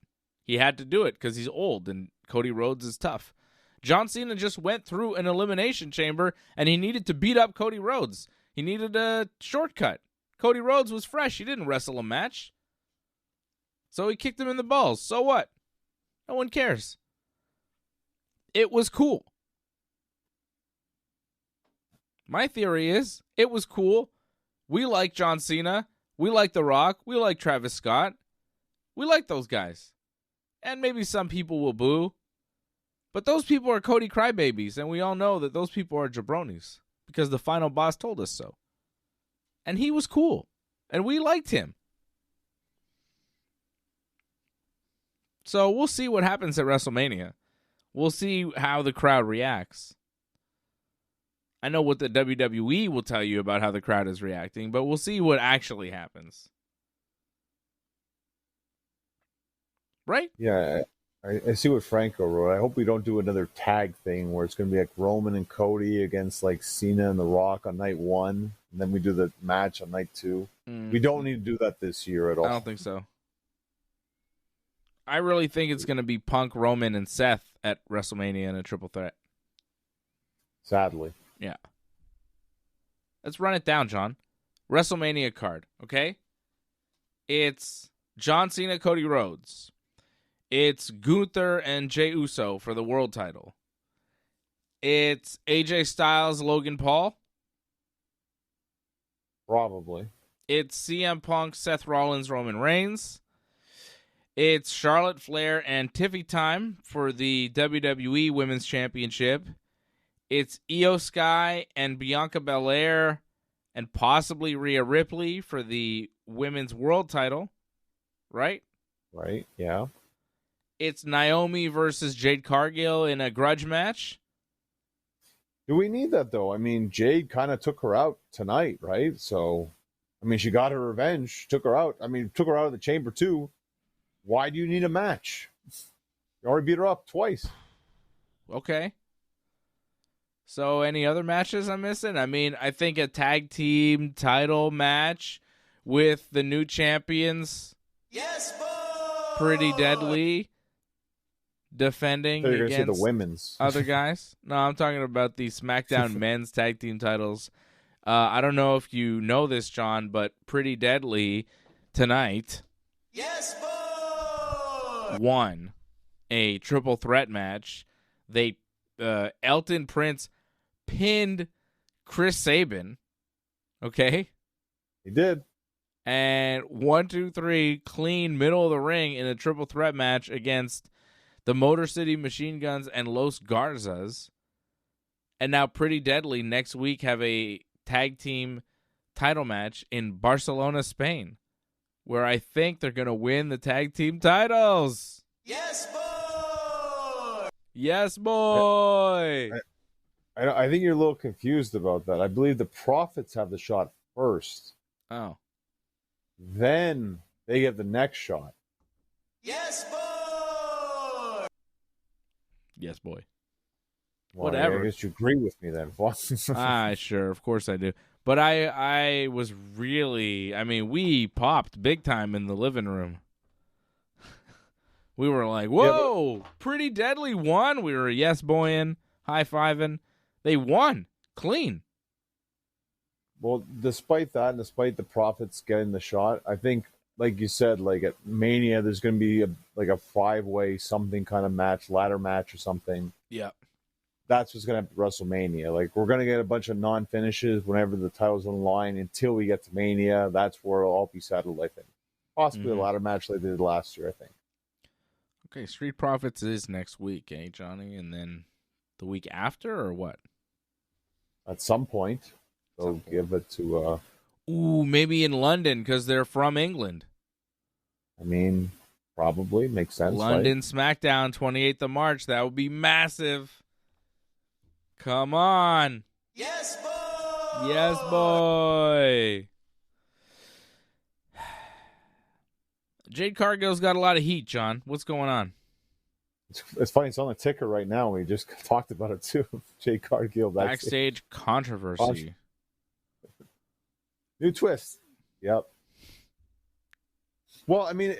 He had to do it because he's old and Cody Rhodes is tough. John Cena just went through an elimination chamber and he needed to beat up Cody Rhodes. He needed a shortcut. Cody Rhodes was fresh. He didn't wrestle a match. So he kicked him in the balls. So what? No one cares. It was cool. My theory is it was cool. We like John Cena. We like The Rock. We like Travis Scott. We like those guys. And maybe some people will boo. But those people are Cody crybabies, and we all know that those people are jabronis because the final boss told us so. And he was cool. And we liked him. So we'll see what happens at WrestleMania. We'll see how the crowd reacts. I know what the WWE will tell you about how the crowd is reacting, but we'll see what actually happens. Right? Yeah, I see what Franco wrote. I hope we don't do another tag thing where it's going to be like Roman and Cody against like Cena and The Rock on night 1, and then we do the match on night 2. We don't need to do that this year at all. I don't think so. I really think it's going to be Punk, Roman, and Seth at WrestleMania in a triple threat. Sadly. Yeah. Let's run it down, John. WrestleMania card, okay? It's John Cena, Cody Rhodes. It's Gunther and Jey Uso for the world title. It's AJ Styles, Logan Paul. Probably. It's CM Punk, Seth Rollins, Roman Reigns. It's Charlotte Flair and Tiffy Time for the WWE Women's Championship. It's Io Sky and Bianca Belair and possibly Rhea Ripley for the Women's World title. Right? Right, yeah. It's Naomi versus Jade Cargill in a grudge match. Do we need that, though? I mean, Jade kind of took her out tonight, right? So, I mean, she got her revenge, took her out. I mean, took her out of the chamber, too. Why do you need a match? You already beat her up twice. Okay. So, any other matches I'm missing? I mean, I think a tag team title match with the new champions. Yes, boy! Pretty Deadly defending So you're against gonna say the women's other guys. No, I'm talking about the SmackDown men's tag team titles. I don't know if you know this, John, but Pretty Deadly tonight. Yes, boy! Won a triple threat match. They Elton Prince pinned Chris Sabin. Okay? He did. And 1, 2, 3, clean middle of the ring in a triple threat match against the Motor City Machine Guns and Los Garzas. And now Pretty Deadly next week have a tag team title match in Barcelona, Spain, where I think they're going to win the tag team titles. Yes, boy! Yes, boy! I think you're a little confused about that. I believe the Profits have the shot first. Oh. Then they get the next shot. Yes, boy! Yes, boy. Well, Whatever. I guess you agree with me then. Sure. Of course I do. But I was really, I mean, we popped big time in the living room. We were like, whoa, Pretty Deadly won. We were yes boying, high-fiving. They won. Clean. Well, despite that, and despite the Profits getting the shot, I think, like you said, like at Mania, there's going to be a 5-way something kind of match, ladder match or something. Yeah. That's what's going to happen at WrestleMania. Like, we're going to get a bunch of non-finishes whenever the title's on the line until we get to Mania. That's where it'll all be settled, I think. Possibly a ladder match like they did last year, I think. Okay, Street Profits is next week, eh, Johnny? And then the week after, or what? At some point, they'll give it to... Ooh, maybe in London, because they're from England. I mean, probably. Makes sense, London right? SmackDown, 28th of March. That would be massive. Come on. Yes, boy! Yes, boy. Jade Cargill's got a lot of heat, John. What's going on? It's funny. It's on the ticker right now. We just talked about it too. Jade Cargill Backstage controversy. New twist. Yep. Well, I mean,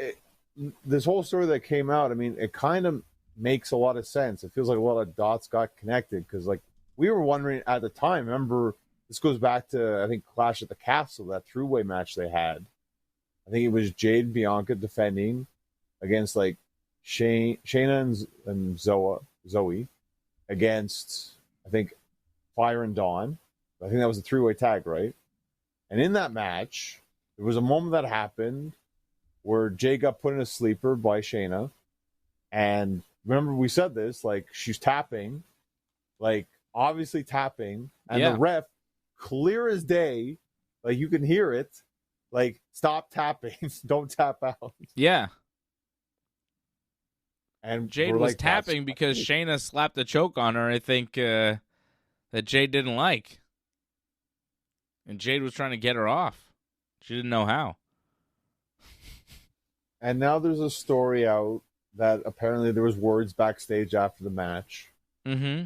this whole story that came out, I mean, it kind of makes a lot of sense. It feels like a lot of dots got connected because, like, we were wondering at the time. Remember, this goes back to, I think, Clash at the Castle, that three-way match they had. I think it was Jade and Bianca defending against, like, Shayna and Zoe against, I think, Fire and Dawn. I think that was a three-way tag, right? And in that match, there was a moment that happened where Jade got put in a sleeper by Shayna. And remember, we said this, like, she's tapping, like, obviously tapping. And the ref, clear as day, like, you can hear it, like, stop tapping, don't tap out. Yeah. And Jade was like, tapping because Shayna slapped the choke on her, I think, that Jade didn't like. And Jade was trying to get her off. She didn't know how. And now there's a story out that apparently there was words backstage after the match. Mm-hmm.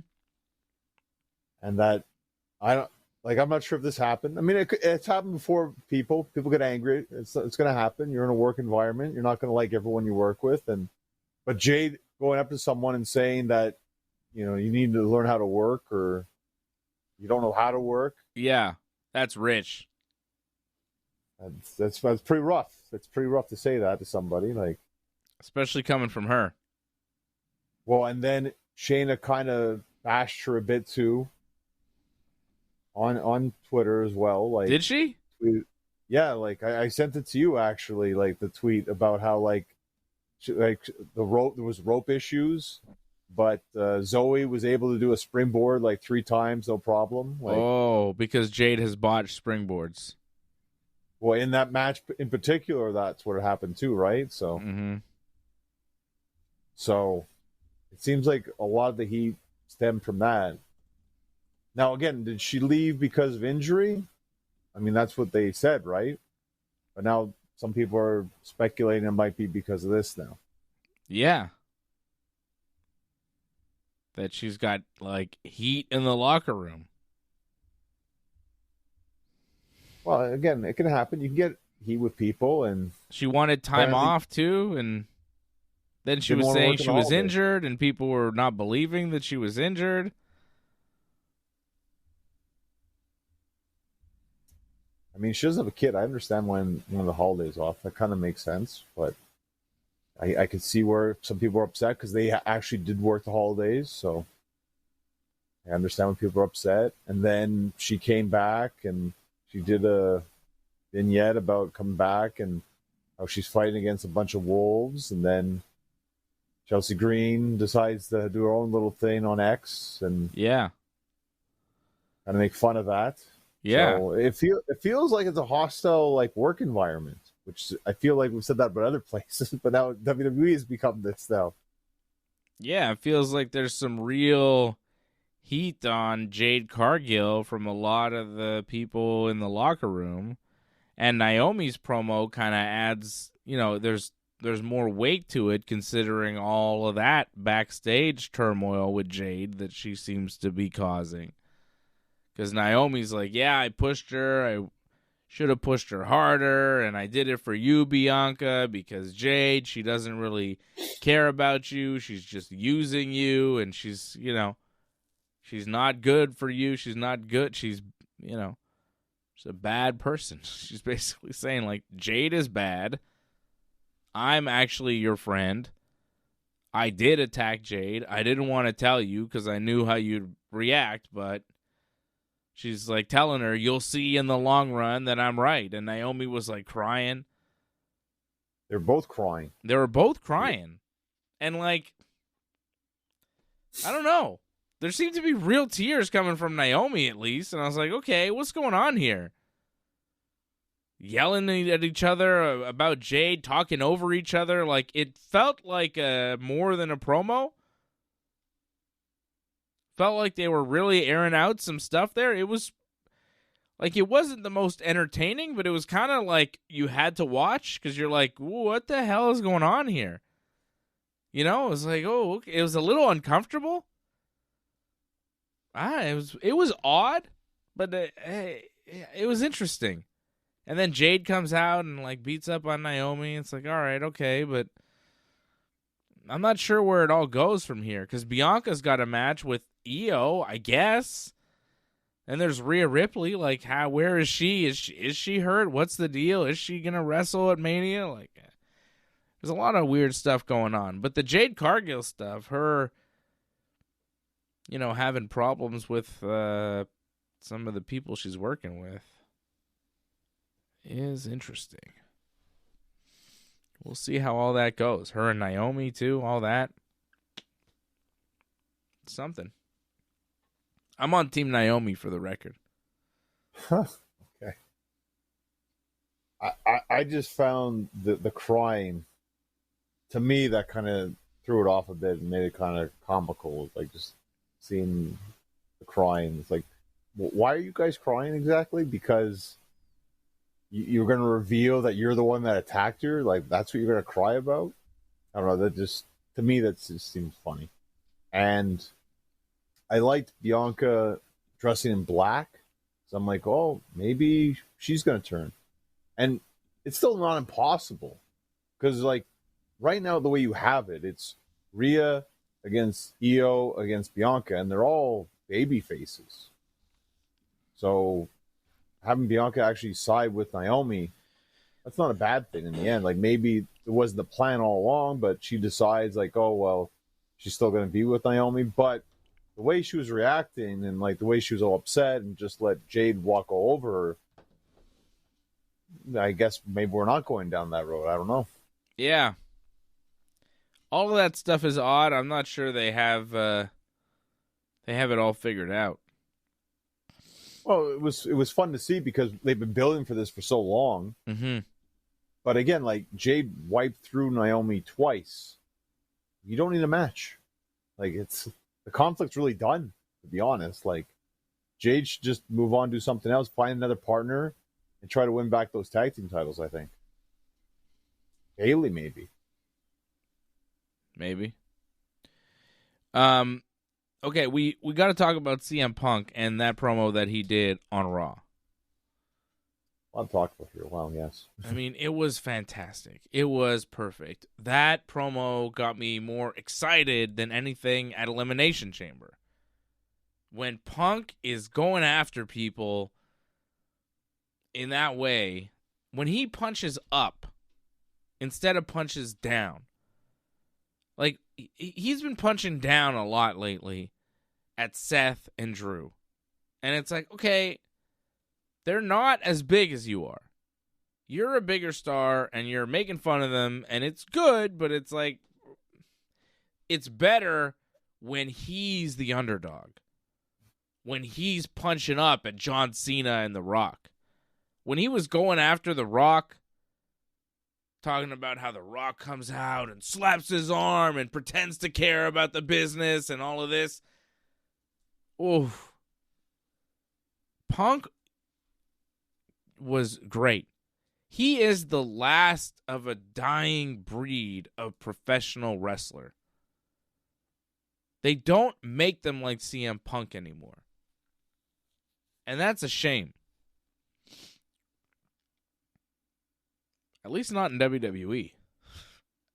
And that, I'm not sure if this happened. I mean, it's happened before. People get angry. It's going to happen. You're in a work environment. You're not going to like everyone you work with. But Jade going up to someone and saying that, you know, you need to learn how to work or you don't know how to work. Yeah, that's rich. That's pretty rough. It's pretty rough to say that to somebody, like, especially coming from her. Well, and then Shayna kind of bashed her a bit too on Twitter as well. Like, did she? Yeah, like I sent it to you actually, like the tweet about how there was rope issues, but Zoe was able to do a springboard like 3 times, no problem. Like, because Jade has botched springboards. Well, in that match in particular, that's what happened too, right? So, So it seems like a lot of the heat stemmed from that. Now, again, did she leave because of injury? I mean, that's what they said, right? But now some people are speculating it might be because of this now. Yeah. That she's got, like, heat in the locker room. Well, again, it can happen. You can get heat with people, and she wanted time off too, and then she was saying she was injured, and people were not believing that she was injured. I mean, she doesn't have a kid. I understand when the holidays off. That kind of makes sense, but I could see where some people are upset because they actually did work the holidays, so I understand when people are upset. And then she came back and she did a vignette about coming back and how she's fighting against a bunch of wolves. And then Chelsea Green decides to do her own little thing on X and kind of make fun of that. Yeah. So it feels like it's a hostile like work environment, which I feel like we've said that about other places, but now WWE has become this now. Yeah, it feels like there's some real heat on Jade Cargill from a lot of the people in the locker room, and Naomi's promo kind of adds, you know, there's more weight to it considering all of that backstage turmoil with Jade that she seems to be causing. Because Naomi's like, yeah, I pushed her, I should have pushed her harder, and I did it for you, Bianca, because Jade, she doesn't really care about you, she's just using you, and she's, you know, she's not good for you. She's not good. She's, you know, she's a bad person. She's basically saying, like, Jade is bad. I'm actually your friend. I did attack Jade. I didn't want to tell you because I knew how you'd react, but she's, like, telling her, you'll see in the long run that I'm right. And Naomi was, like, crying. They're both crying. They were both crying. And, like, I don't know. There seemed to be real tears coming from Naomi, at least. And I was like, okay, what's going on here? Yelling at each other about Jade, talking over each other. Like, it felt like more than a promo. Felt like they were really airing out some stuff there. It was Like, it wasn't the most entertaining, but it was kind of like you had to watch because you're like, what the hell is going on here? You know, it was like, oh, okay. It was a little uncomfortable. It was odd, but it was interesting. And then Jade comes out and like beats up on Naomi. It's like, all right, okay, but I'm not sure where it all goes from here because Bianca's got a match with Io, I guess. And there's Rhea Ripley. Like, where is she? Is she hurt? What's the deal? Is she gonna wrestle at Mania? Like, there's a lot of weird stuff going on. But the Jade Cargill stuff, her, having problems with some of the people she's working with, is interesting. We'll see how all that goes. Her and Naomi, too, all that. Something. I'm on Team Naomi for the record. Okay. I just found the crying, to me, that kind of threw it off a bit and made it kind of comical. Like, just seeing the crying. It's like, why are you guys crying exactly? Because you're going to reveal that you're the one that attacked her? Like, that's what you're going to cry about? I don't know. That just, to me, that just seems funny. And I liked Bianca dressing in black. So I'm like, oh, maybe she's going to turn. And it's still not impossible. Because, like, right now, the way you have it, it's Rhea against Io against Bianca, and they're all baby faces. So having Bianca actually side with Naomi, that's not a bad thing in the end. Like, maybe it wasn't the plan all along, but she decides, like, oh, well, she's still going to be with Naomi. But the way she was reacting and, like, the way she was all upset and just let Jade walk all over her, I guess maybe we're not going down that road. I don't know. Yeah. All of that stuff is odd. I'm not sure they have it all figured out. Well, it was fun to see because they've been building for this for so long. Mm-hmm. But again, like, Jade wiped through Naomi twice. You don't need a match. Like, the conflict's really done, to be honest. Like, Jade should just move on, do something else, find another partner, and try to win back those tag team titles, I think. Bayley, maybe. Maybe. Okay, we got to talk about CM Punk and that promo that he did on Raw. I'll talk about here. Wow, yes. I mean, it was fantastic. It was perfect. That promo got me more excited than anything at Elimination Chamber. When Punk is going after people in that way, when he punches up instead of punches down, like, he's been punching down a lot lately at Seth and Drew. And it's like, okay, they're not as big as you are. You're a bigger star, and you're making fun of them, and it's good, but it's like, it's better when he's the underdog. When he's punching up at John Cena and The Rock. When he was going after The Rock, talking about how The Rock comes out and slaps his arm and pretends to care about the business and all of this. Oof. Punk was great. He is the last of a dying breed of professional wrestler. They don't make them like CM Punk anymore. And that's a shame. At least not in WWE.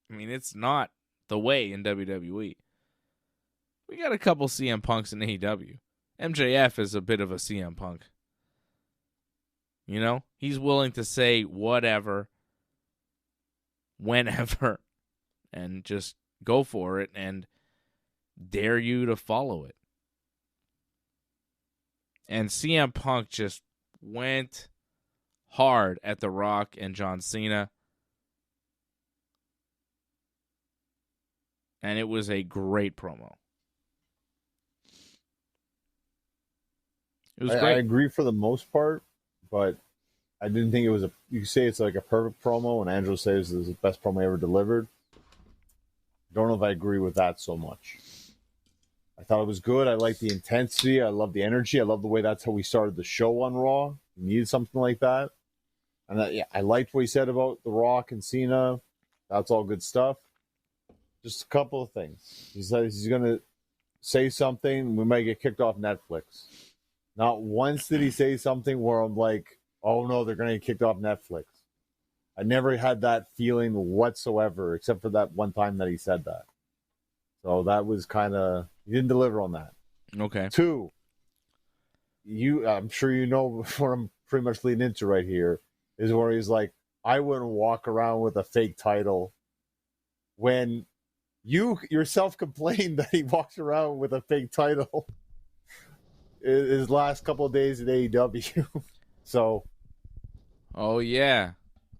I mean, it's not the way in WWE. We got a couple CM Punks in AEW. MJF is a bit of a CM Punk. You know? He's willing to say whatever, whenever, and just go for it and dare you to follow it. And CM Punk just went hard at The Rock and John Cena. And it was a great promo. It was great. I agree for the most part, but I didn't think it was you could say it's like a perfect promo, and Angelo says this is the best promo ever delivered. Don't know if I agree with that so much. I thought it was good. I liked the intensity. I love the energy. I love the way that's how we started the show on Raw. He needed something like that. And I liked what he said about The Rock and Cena. That's all good stuff. Just a couple of things. He says he's going to say something. We might get kicked off Netflix. Not once did he say something where I'm like, oh no, they're going to get kicked off Netflix. I never had that feeling whatsoever, except for that one time that he said that. So that was kind of, he didn't deliver on that. Okay. 2, I'm sure you know what I'm pretty much leading into right here, is where he's like, I wouldn't walk around with a fake title, when you yourself complained that he walked around with a fake title his last couple of days at AEW. So. Oh, yeah.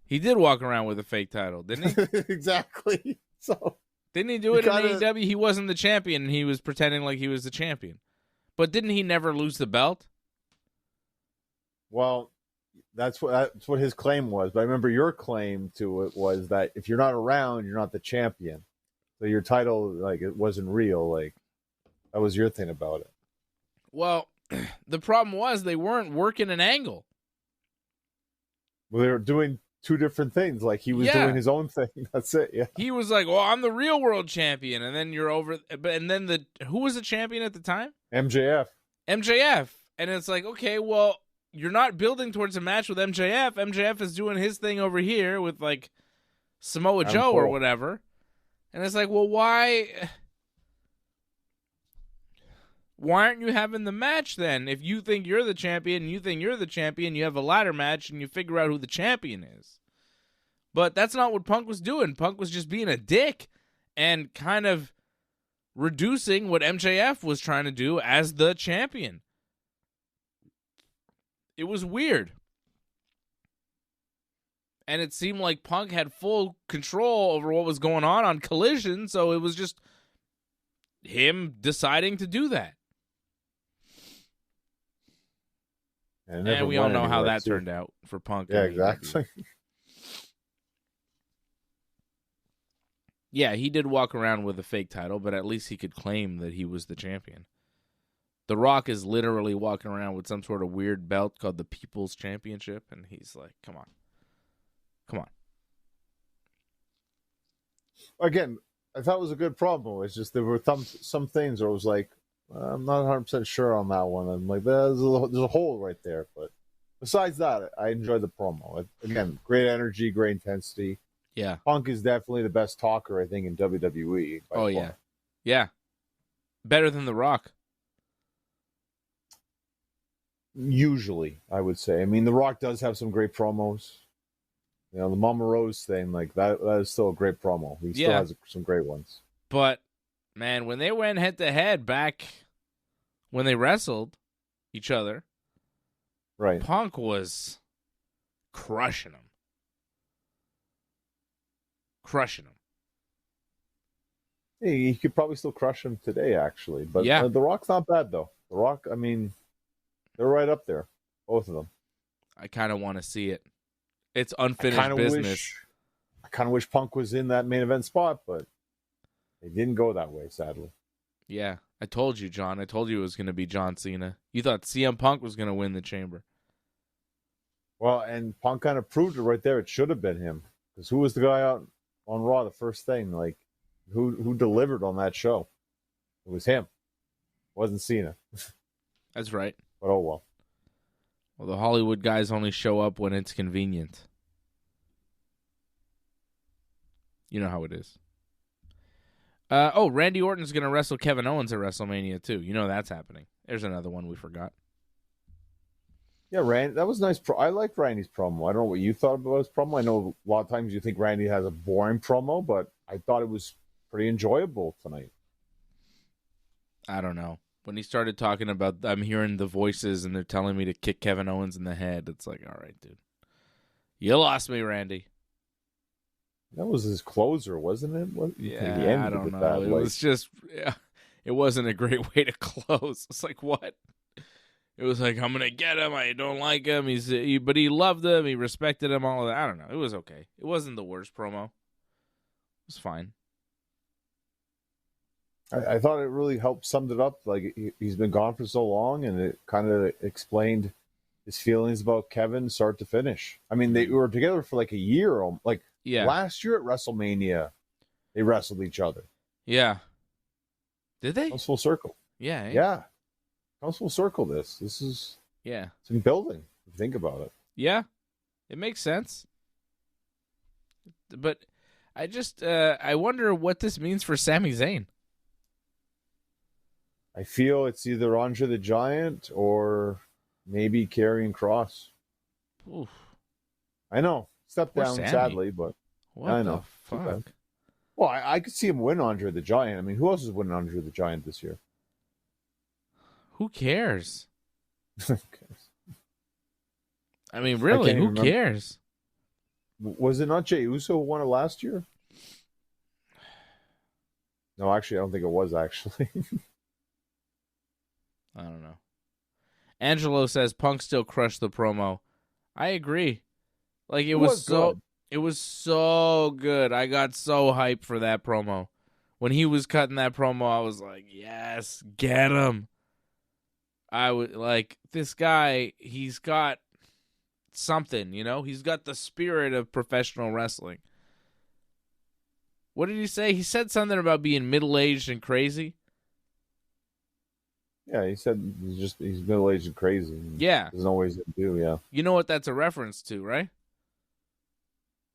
He did walk around with a fake title, didn't he? Exactly. So. Didn't he do it in AEW? He wasn't the champion, and he was pretending like he was the champion. But didn't he never lose the belt? Well, that's what his claim was. But I remember your claim to it was that if you're not around, you're not the champion. So your title, like, it wasn't real. Like, that was your thing about it. Well, the problem was they weren't working an angle. Well, they were doing two different things. Like, he was doing his own thing. That's it. Yeah. He was like, "Well, I'm the real world champion," and then you're over. And then who was the champion at the time? MJF. And it's like, okay, well, you're not building towards a match with MJF. MJF is doing his thing over here with like Samoa Joe or whatever. And it's like, well, why aren't you having the match then? If you think you're the champion and you think you're the champion, you have a ladder match and you figure out who the champion is. But that's not what Punk was doing. Punk was just being a dick and kind of reducing what MJF was trying to do as the champion. It was weird. And it seemed like Punk had full control over what was going on Collision, so it was just him deciding to do that. And we all know how that turned out for Punk. Yeah, exactly. Yeah, he did walk around with a fake title, but at least he could claim that he was the champion. The Rock is literally walking around with some sort of weird belt called the People's Championship, and he's like, come on. Again, I thought it was a good promo. It's just there were some things where I was like, I'm not 100% sure on that one. I'm like, there's a hole right there. But besides that, I enjoyed the promo. Again, great energy, great intensity. Yeah. Punk is definitely the best talker, I think, in WWE. Oh, yeah. Yeah. Better than The Rock. Usually, I would say. I mean, The Rock does have some great promos. You know, the Mama Rose thing, like, that is still a great promo. He still has some great ones. But, man, when they went head-to-head back when they wrestled each other, right? Punk was crushing him. He could probably still crush him today, actually. But The Rock's not bad, though. The Rock, I mean, they're right up there, both of them. I kind of want to see it. It's unfinished business. I kind of wish Punk was in that main event spot, but it didn't go that way, sadly. Yeah, I told you, John. I told you it was going to be John Cena. You thought CM Punk was going to win the Chamber. Well, and Punk kind of proved it right there. It should have been him. Because who was the guy out on Raw the first thing? Like, who delivered on that show? It was him. It wasn't Cena. That's right. But oh well. Well, the Hollywood guys only show up when it's convenient. You know how it is. Randy Orton's going to wrestle Kevin Owens at WrestleMania, too. You know that's happening. There's another one we forgot. Yeah, Randy, that was nice. I liked Randy's promo. I don't know what you thought about his promo. I know a lot of times you think Randy has a boring promo, but I thought it was pretty enjoyable tonight. I don't know. When he started talking about, I'm hearing the voices and they're telling me to kick Kevin Owens in the head. It's like, all right, dude. You lost me, Randy. That was his closer, wasn't it? Yeah, I don't know. It was just, it wasn't a great way to close. It's like, what? It was like, I'm going to get him. I don't like him. But he loved him. He respected him, all of that. I don't know. It was okay. It wasn't the worst promo. It was fine. I thought it really helped summed it up. Like, he's been gone for so long, and it kind of explained his feelings about Kevin start to finish. I mean, they were together for like a year. Like last year at WrestleMania, they wrestled each other. Yeah. Did they? Comes full circle. Yeah. Eh? Yeah. Comes full circle, this. This is... Yeah. It's in building, if you think about it. Yeah. It makes sense. But I just... I wonder what this means for Sami Zayn. I feel it's either Andre the Giant or maybe Karrion Kross. Oof. I know. Stepped Poor down, Sammy. sadly, but... What I the know. fuck? Well, I could see him win Andre the Giant. I mean, who else is winning Andre the Giant this year? Who cares? Okay. I mean, really, who remember. cares? Was it not Jey Uso who won it last year? No, actually, I don't think it was, actually. I don't know. Angelo says Punk still crushed the promo. I agree. Like it was so good. It was so good. I got so hyped for that promo. When he was cutting that promo, I was like, yes, get him. I would like this guy, he's got something, you know? He's got the spirit of professional wrestling. What did he say? He said something about being middle-aged and crazy. Yeah, he said he's middle-aged and crazy. Yeah. Doesn't always do, yeah. You know what that's a reference to, right?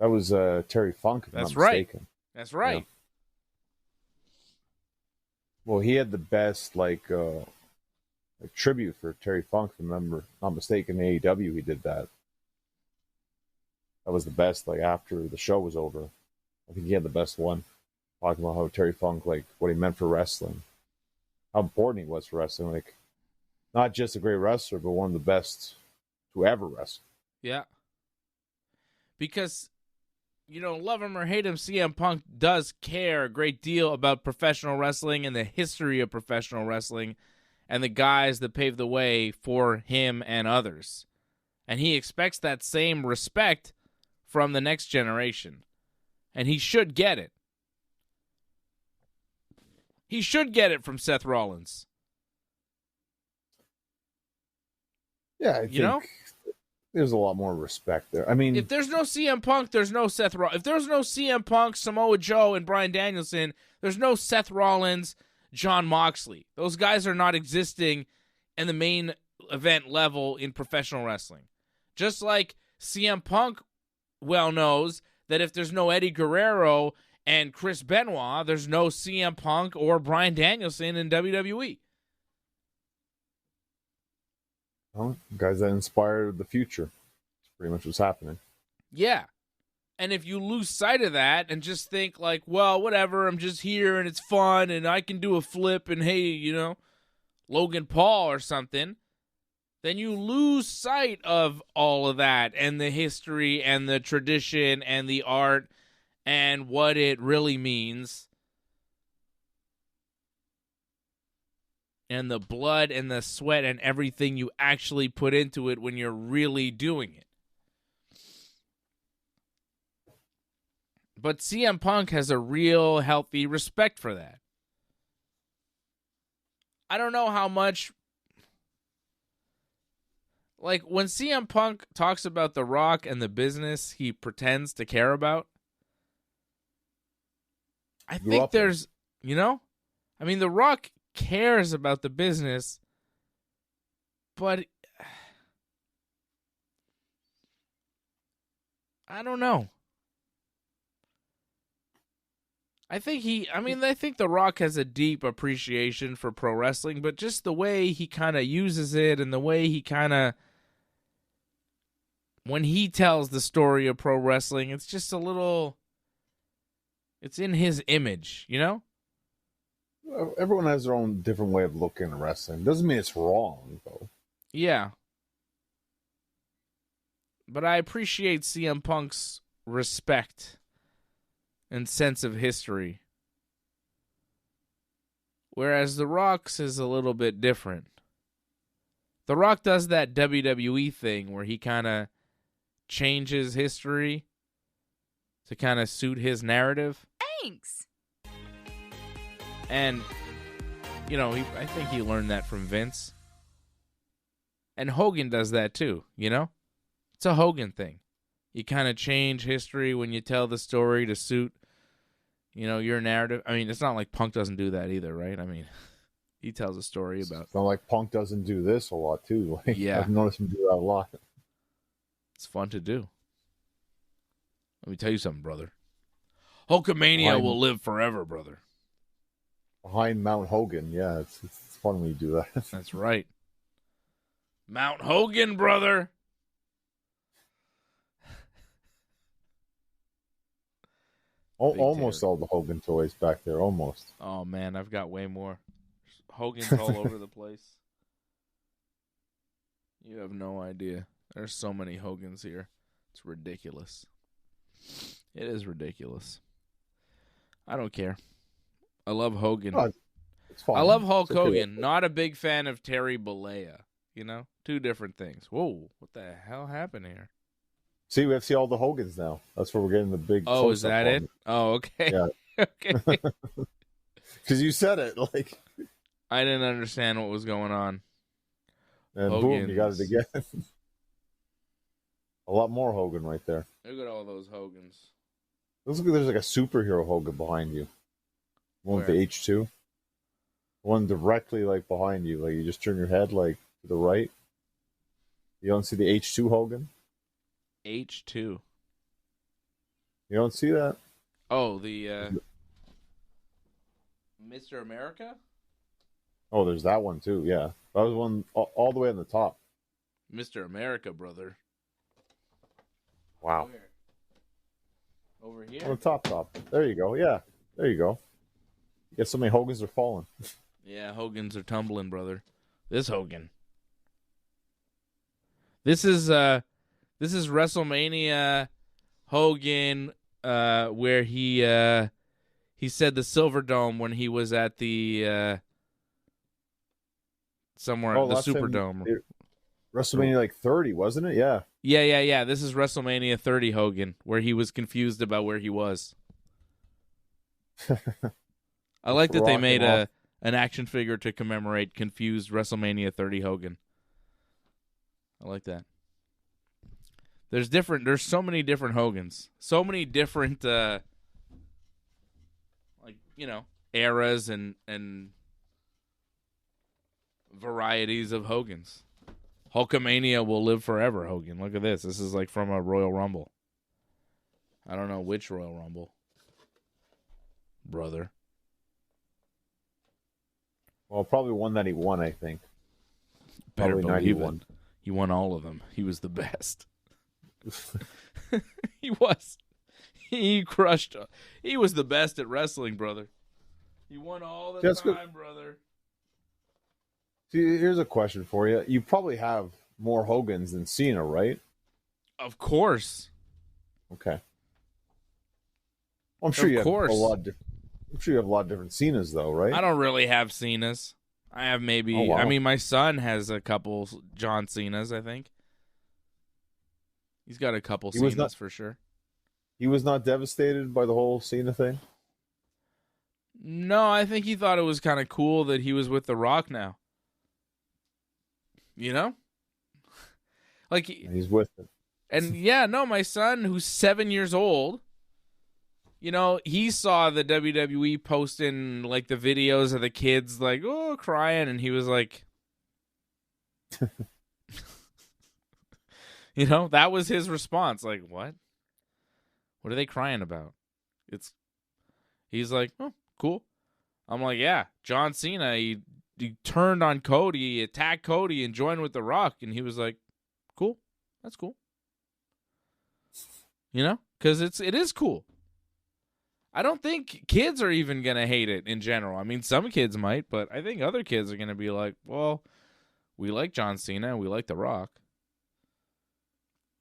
That was Terry Funk, if I'm That's not right. mistaken. That's right. Yeah. Well, he had the best tribute for Terry Funk, if I'm not mistaken. AEW, he did that. That was the best. Like after the show was over, I think he had the best one, talking about how Terry Funk, like what he meant for wrestling, how important he was for wrestling. Like not just a great wrestler, but one of the best to ever wrestle. Yeah. Because, you know, love him or hate him, CM Punk does care a great deal about professional wrestling and the history of professional wrestling and the guys that paved the way for him and others. And he expects that same respect from the next generation. And he should get it. He should get it from Seth Rollins. Yeah, I think there's a lot more respect there. I mean, if there's no CM Punk, there's no Seth Rollins. If there's no CM Punk, Samoa Joe, and Bryan Danielson, there's no Seth Rollins, Jon Moxley. Those guys are not existing in the main event level in professional wrestling. Just like CM Punk well knows that if there's no Eddie Guerrero and Chris Benoit, there's no CM Punk or Bryan Danielson in WWE. well, guys that inspired the future. That's pretty much what's happening. Yeah. And if you lose sight of that and just think like, well, whatever, I'm just here and it's fun and I can do a flip and hey, you know, Logan Paul or something, then you lose sight of all of that and the history and the tradition and the art and what it really means. And the blood and the sweat and everything you actually put into it when you're really doing it. But CM Punk has a real healthy respect for that. I don't know how much... Like, when CM Punk talks about The Rock and the business he pretends to care about, I think there's, you know? I mean, The Rock cares about the business, but I don't know. I think The Rock has a deep appreciation for pro wrestling, but just the way he kind of uses it and the way he kind of, when he tells the story of pro wrestling, it's just a little, it's in his image, you know? Everyone has their own different way of looking at wrestling. Doesn't mean it's wrong, though. Yeah. But I appreciate CM Punk's respect and sense of history. Whereas The Rock's is a little bit different. The Rock does that WWE thing where he kind of changes history to kind of suit his narrative. Thanks. And, you know, I think he learned that from Vince. And Hogan does that too, you know? It's a Hogan thing. You kind of change history when you tell the story to suit, you know, your narrative. I mean, it's not like Punk doesn't do that either, right? I mean, he tells a story about... It's not like Punk doesn't do this a lot, too. Like, Yeah. I've noticed him do that a lot. It's fun to do. Let me tell you something, brother. Hulkamania will live forever, brother. Behind Mount Hogan, yeah, it's fun when you do that. That's right. Mount Hogan, brother. Almost all the Hogan toys back there, almost. Oh, man, I've got way more. Hogan's all over the place. You have no idea. There's so many Hogans here. It's ridiculous. It is ridiculous. I don't care. I love Hogan. Oh, it's fine. I love Hulk It's okay. Hogan. Not a big fan of Terry Bollea. You know? Two different things. Whoa, what the hell happened here? See, we have to see all the Hogans now. That's where we're getting the big. Oh, is close-up that on it? Oh, okay. Yeah. Okay. Because you said it, like, I didn't understand what was going on. and boom, you got it again. A lot more Hogan right there. Look at all those Hogans. Looks like there's like a superhero Hogan behind you. One with Where? the H2. One directly like behind you. Like you just turn your head like to the right. You don't see the H2 Hogan? H2. You don't see that? Oh, the Mr. America? Oh, there's that one too, yeah. That was one all the way on the top. Mr. America, brother. Wow. Where? Over On here? the top. There you go. Yeah. There you go. You got so many Hogans are falling. Yeah, Hogans are tumbling, brother. This Hogan. This is WrestleMania Hogan where he said the Silver Dome when he was at the somewhere the last time Superdome. WrestleMania like 30, wasn't it? Yeah. Yeah. This is WrestleMania 30 Hogan, where he was confused about where he was. I like that they made an action figure to commemorate confused WrestleMania 30 Hogan. I like that. There's so many different Hogans. So many different eras and varieties of Hogans. Hulkamania will live forever, Hogan. Look at this. This is like from a Royal Rumble. I don't know which Royal Rumble. Brother. Well, probably one that he won, I think. Better Probably believe 91. it. He won all of them. He was the best. He was. He crushed. He was the best at wrestling, brother. He won all the That's time, good. brother. See, here's a question for you. You probably have more Hogans than Cena, right? Of course. Okay. Well, I'm sure Of you have course. a lot. I'm sure you have a lot of different Cenas, though, right? I don't really have Cenas. I have maybe. Oh, wow. I mean, my son has a couple John Cenas, I think. He's got a couple He was Cenas not- for sure. He was not devastated by the whole Cena thing. No, I think he thought it was kind of cool that he was with The Rock now. You know? Like, He's with it. and yeah, no, my son, who's 7 years old, you know, he saw the WWE posting, like, the videos of the kids, like, oh, crying, and he was like, you know, that was his response. Like, what? What are they crying about? He's like, oh, cool. I'm like, yeah, John Cena, he turned on Cody, he attacked Cody and joined with The Rock, and he was like, cool, that's cool. You know, because it is cool. I don't think kids are even going to hate it in general. I mean, some kids might, but I think other kids are going to be like, well, we like John Cena and we like The Rock.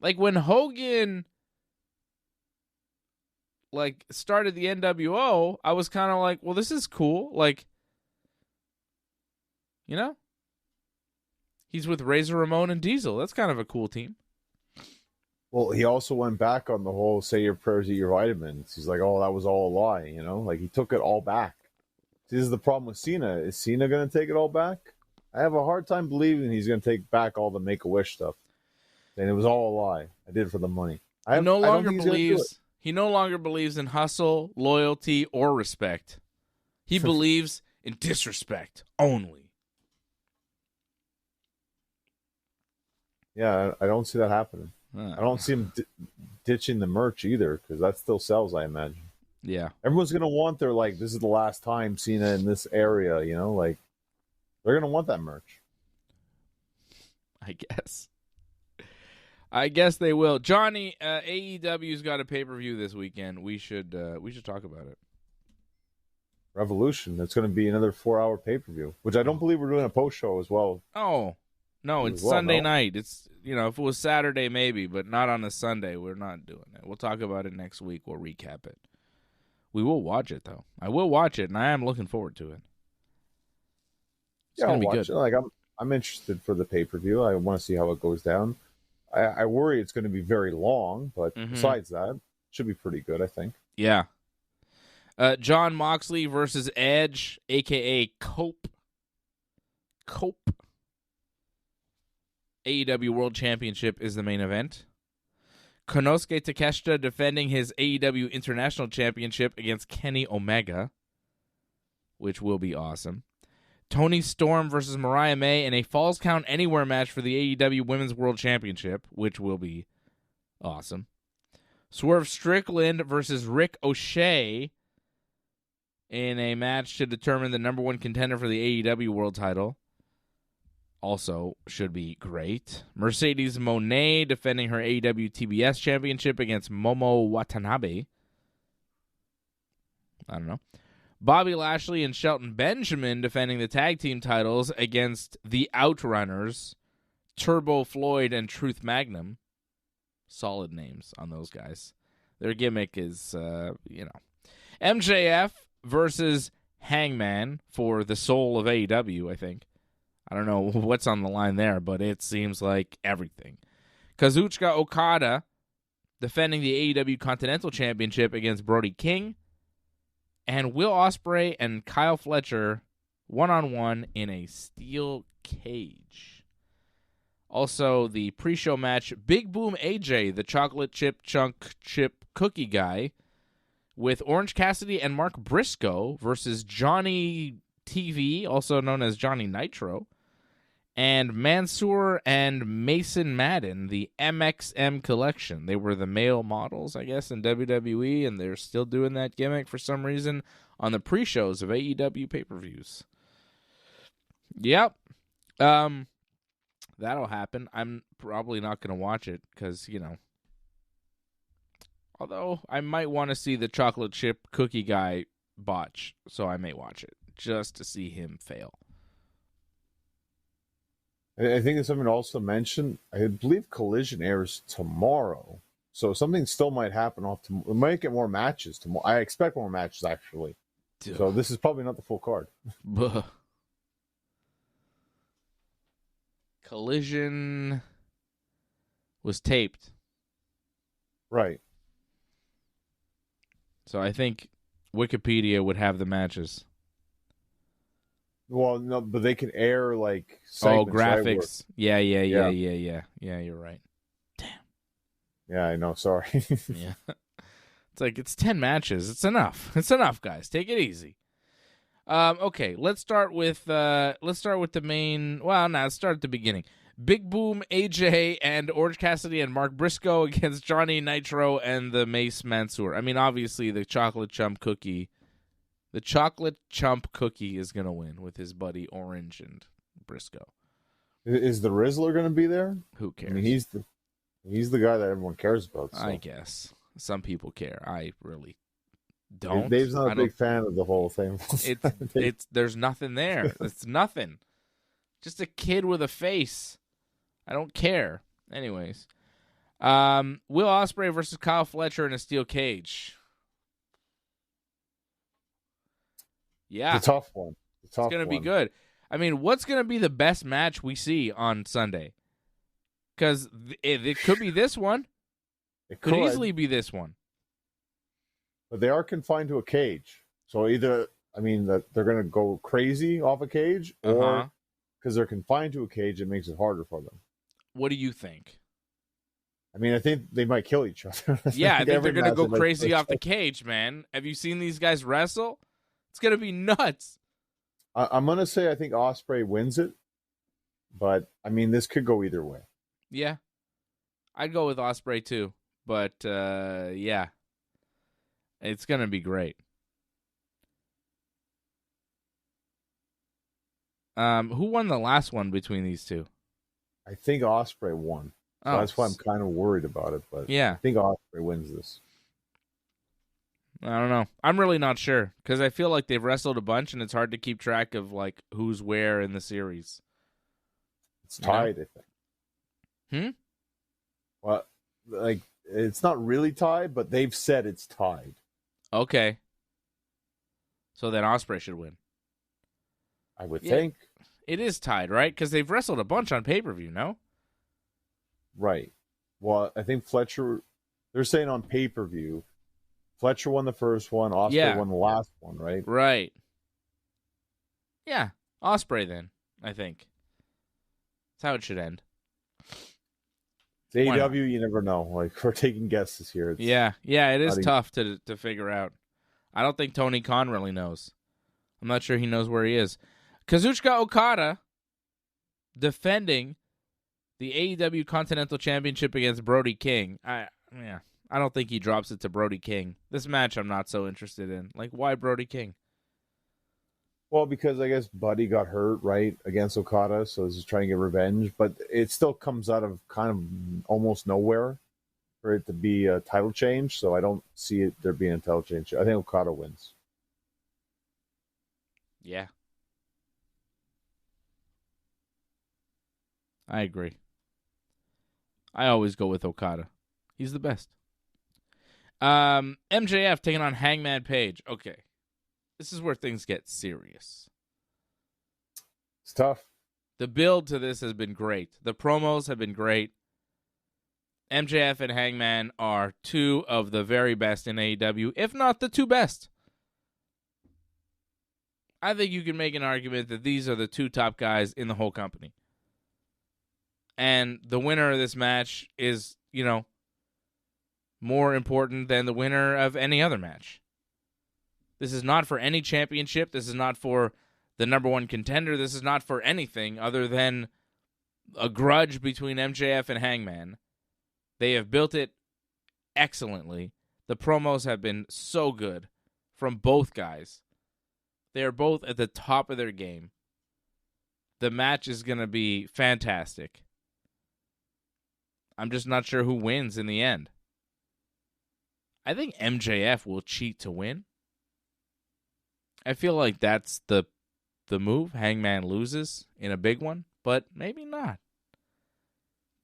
Like when Hogan like started the NWO, I was kind of like, well, this is cool. Like, you know, he's with Razor Ramon and Diesel. That's kind of a cool team. Well, he also went back on the whole "say your prayers, eat your vitamins." He's like, "Oh, that was all a lie," you know. Like he took it all back. This is the problem with Cena. Is Cena going to take it all back? I have a hard time believing he's going to take back all the Make-A-Wish stuff. And it was all a lie. I did it for the money. He no longer believes in hustle, loyalty, or respect. He believes in disrespect only. Yeah, I don't see that happening. I don't see him ditching the merch either, because that still sells, I imagine. Yeah. Everyone's going to want their, like, this is the last time Cena in this area, you know? Like, they're going to want that merch. I guess they will. Johnny, AEW's got a pay-per-view this weekend. We should talk about it. Revolution. It's going to be another 4-hour pay-per-view, which I don't believe we're doing a post-show as well. Oh, no, it's Sunday night. It's, if it was Saturday, maybe, but not on a Sunday. We're not doing it. We'll talk about it next week. We'll recap it. We will watch it, though. I will watch it, and I am looking forward to it. It's going to be good. Like, I'm interested for the pay-per-view. I want to see how it goes down. I worry it's going to be very long, but besides that, it should be pretty good, I think. Yeah. Jon Moxley versus Edge, a.k.a. Cope. AEW World Championship is the main event. Konosuke Takeshita defending his AEW International Championship against Kenny Omega, which will be awesome. Toni Storm versus Mariah May in a Falls Count Anywhere match for the AEW Women's World Championship, which will be awesome. Swerve Strickland versus Rick O'Shea in a match to determine the number one contender for the AEW World title. Also should be great. Mercedes Moné defending her AEW TBS Championship against Momo Watanabe. I don't know. Bobby Lashley and Shelton Benjamin defending the tag team titles against the Outrunners, Turbo Floyd and Truth Magnum. Solid names on those guys. Their gimmick is, MJF versus Hangman for the soul of AEW, I think. I don't know what's on the line there, but it seems like everything. Kazuchika Okada defending the AEW Continental Championship against Brody King. And Will Ospreay and Kyle Fletcher one-on-one in a steel cage. Also, the pre-show match, Big Boom AJ, the chocolate chip chunk chip cookie guy, with Orange Cassidy and Mark Briscoe versus Johnny TV, also known as Johnny Nitro, and Mansoor and Mason Madden, the MXM collection. They were the male models, I guess, in WWE, and they're still doing that gimmick for some reason on the pre-shows of AEW pay-per-views. Yep. That'll happen. I'm probably not going to watch it because, although I might want to see the chocolate chip cookie guy botch, so I may watch it just to see him fail. I think it's something to also mention. I believe Collision airs tomorrow, so something still might happen off tomorrow. We might get more matches tomorrow. I expect more matches, actually. Duh. So this is probably not the full card. Buh. Collision was taped. Right. So I think Wikipedia would have the matches. Well, no, but they can air like segments, graphics. Right? Yeah. Yeah, you're right. Damn. Yeah, I know. Sorry. Yeah. It's like it's 10 matches. It's enough. It's enough, guys. Take it easy. Okay, let's start with the main. Well, no, let's start at the beginning. Big Boom AJ and Orange Cassidy and Mark Briscoe against Johnny Nitro and the Mace Mansoor. I mean, obviously the chocolate chump cookie. The chocolate chump cookie is going to win with his buddy Orange and Briscoe. Is the Rizzler going to be there? Who cares? I mean, he's the guy that everyone cares about. So. I guess. Some people care. I really don't. Dave's not a big fan of the whole thing. There's nothing there. It's nothing. Just a kid with a face. I don't care. Anyways. Will Ospreay versus Kyle Fletcher in a steel cage. Yeah. It's a tough one. It's going to be good. I mean, what's going to be the best match we see on Sunday? Because it could be this one. It could easily be this one. But they are confined to a cage. So either, that they're going to go crazy off a cage, or because they're confined to a cage, it makes it harder for them. What do you think? I mean, I think they might kill each other. Yeah, I think every they're going to match go they crazy push off the up. cage, man. Have you seen these guys wrestle? It's going to be nuts. I'm going to say I think Ospreay wins it, but I mean, this could go either way. Yeah. I'd go with Ospreay too. But, yeah. It's going to be great. Who won the last one between these two? I think Ospreay won. So that's why I'm kind of worried about it. But yeah. I think Ospreay wins this. I don't know. I'm really not sure because I feel like they've wrestled a bunch and it's hard to keep track of like who's where in the series. It's tied, I think. Well, like it's not really tied, but they've said it's tied. Okay. So then Ospreay should win. I would think. It is tied, right? Because they've wrestled a bunch on pay-per-view, no? Right. Well, I think Fletcher, they're saying on pay-per-view, Fletcher won the first one, Ospreay won the last one, right? Right. Yeah. Ospreay then, I think. That's how it should end. It's AEW, you never know. Like, we're taking guesses here. Yeah, it is tough to figure out. I don't think Tony Khan really knows. I'm not sure he knows where he is. Kazuchika Okada defending the AEW Continental Championship against Brody King. I don't think he drops it to Brody King. This match I'm not so interested in. Like, why Brody King? Well, because I guess Buddy got hurt, right, against Okada, so he's just trying to get revenge. But it still comes out of kind of almost nowhere for it to be a title change, so I don't see it there being a title change. I think Okada wins. Yeah. I agree. I always go with Okada. He's the best. MJF taking on Hangman Page. Okay. This is where things get serious. It's tough. The build to this has been great. The promos have been great. MJF and Hangman are two of the very best in AEW, if not the two best. I think you can make an argument that these are the two top guys in the whole company. And the winner of this match is, more important than the winner of any other match. This is not for any championship. This is not for the number one contender. This is not for anything other than a grudge between MJF and Hangman. They have built it excellently. The promos have been so good from both guys. They are both at the top of their game. The match is going to be fantastic. I'm just not sure who wins in the end. I think MJF will cheat to win. I feel like that's the move. Hangman loses in a big one, but maybe not.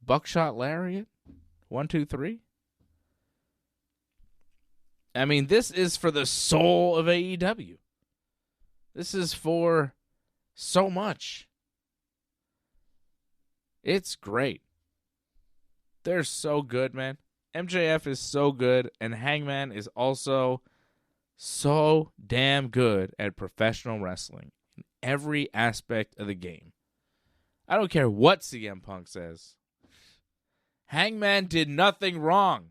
Buckshot Lariat? 1, 2, 3? I mean, this is for the soul of AEW. This is for so much. It's great. They're so good, man. MJF is so good, and Hangman is also so damn good at professional wrestling in every aspect of the game. I don't care what CM Punk says. Hangman did nothing wrong.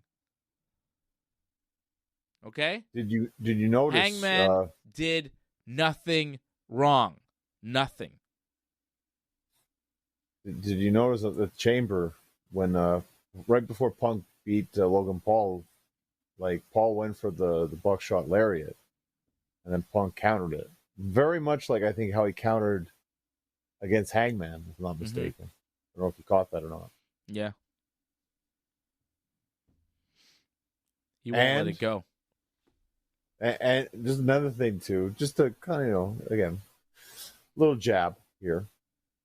Okay? Did you notice Hangman did nothing wrong. Nothing. Did you notice at the Chamber when right before Punk beat Logan Paul, like Paul went for the buckshot lariat, and then Punk countered it. Very much like I think how he countered against Hangman, if I'm not mistaken. I don't know if you caught that or not. Yeah. He won't let it go. And just another thing too, just to kind of again, little jab here.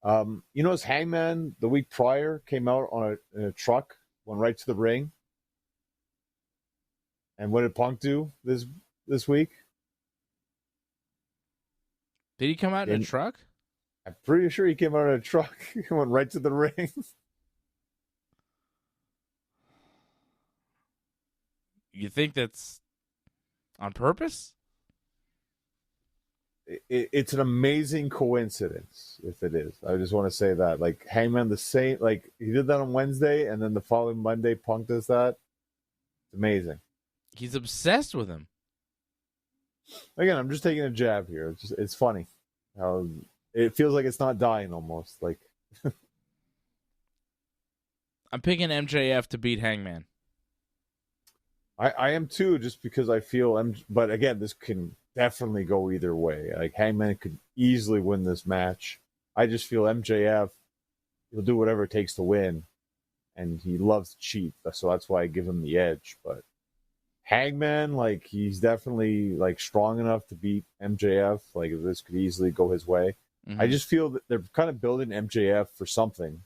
As Hangman the week prior came out on a truck, went right to the ring. And what did Punk do this week? Did he come out in a truck? I'm pretty sure he came out in a truck. He went right to the ring. You think that's on purpose? it's an amazing coincidence if it is. I just want to say that, like, Hangman the same, like, he did that on Wednesday, and then the following Monday Punk does that. It's amazing. He's obsessed with him. Again, I'm just taking a jab here. It's funny how it feels like it's not dying almost. Like, I'm picking MJF to beat Hangman. I am too, just because I feel but again, this can definitely go either way. Like, Hangman could easily win this match. I just feel MJF, he'll do whatever it takes to win, and he loves to cheat, so that's why I give him the edge. But Hangman, like, he's definitely, like, strong enough to beat MJF. Like, this could easily go his way. Mm-hmm. I just feel that they're kind of building MJF for something.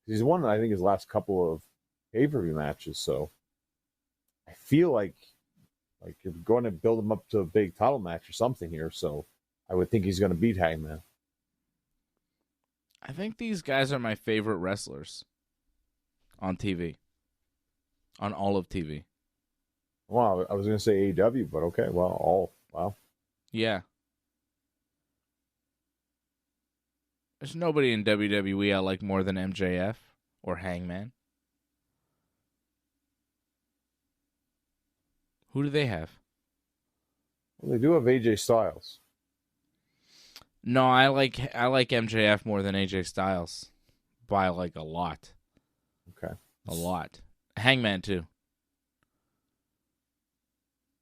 He's won, I think, his last couple of pay-per-view matches, so I feel like you're going to build him up to a big title match or something here, so I would think he's going to beat Hangman. I think these guys are my favorite wrestlers on TV. On all of TV. Wow, I was going to say AEW, but okay, well, wow. Yeah. There's nobody in WWE I like more than MJF or Hangman. Who do they have? Well, they do have AJ Styles. No, I like MJF more than AJ Styles by, like, a lot. Okay. A lot. Hangman too.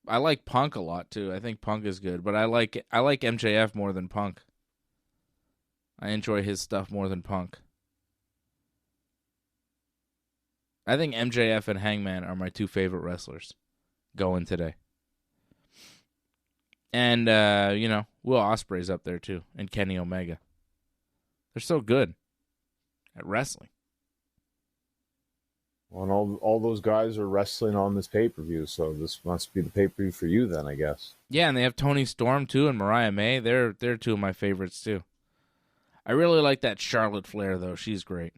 I like Punk a lot too. I think Punk is good, but I like MJF more than Punk. I enjoy his stuff more than Punk. I think MJF and Hangman are my two favorite wrestlers going today. And, Will Ospreay's up there, too, and Kenny Omega. They're so good at wrestling. Well, and all those guys are wrestling on this pay-per-view, so this must be the pay-per-view for you then, I guess. Yeah, and they have Toni Storm, too, and Mariah May. They're two of my favorites, too. I really like that Charlotte Flair, though. She's great.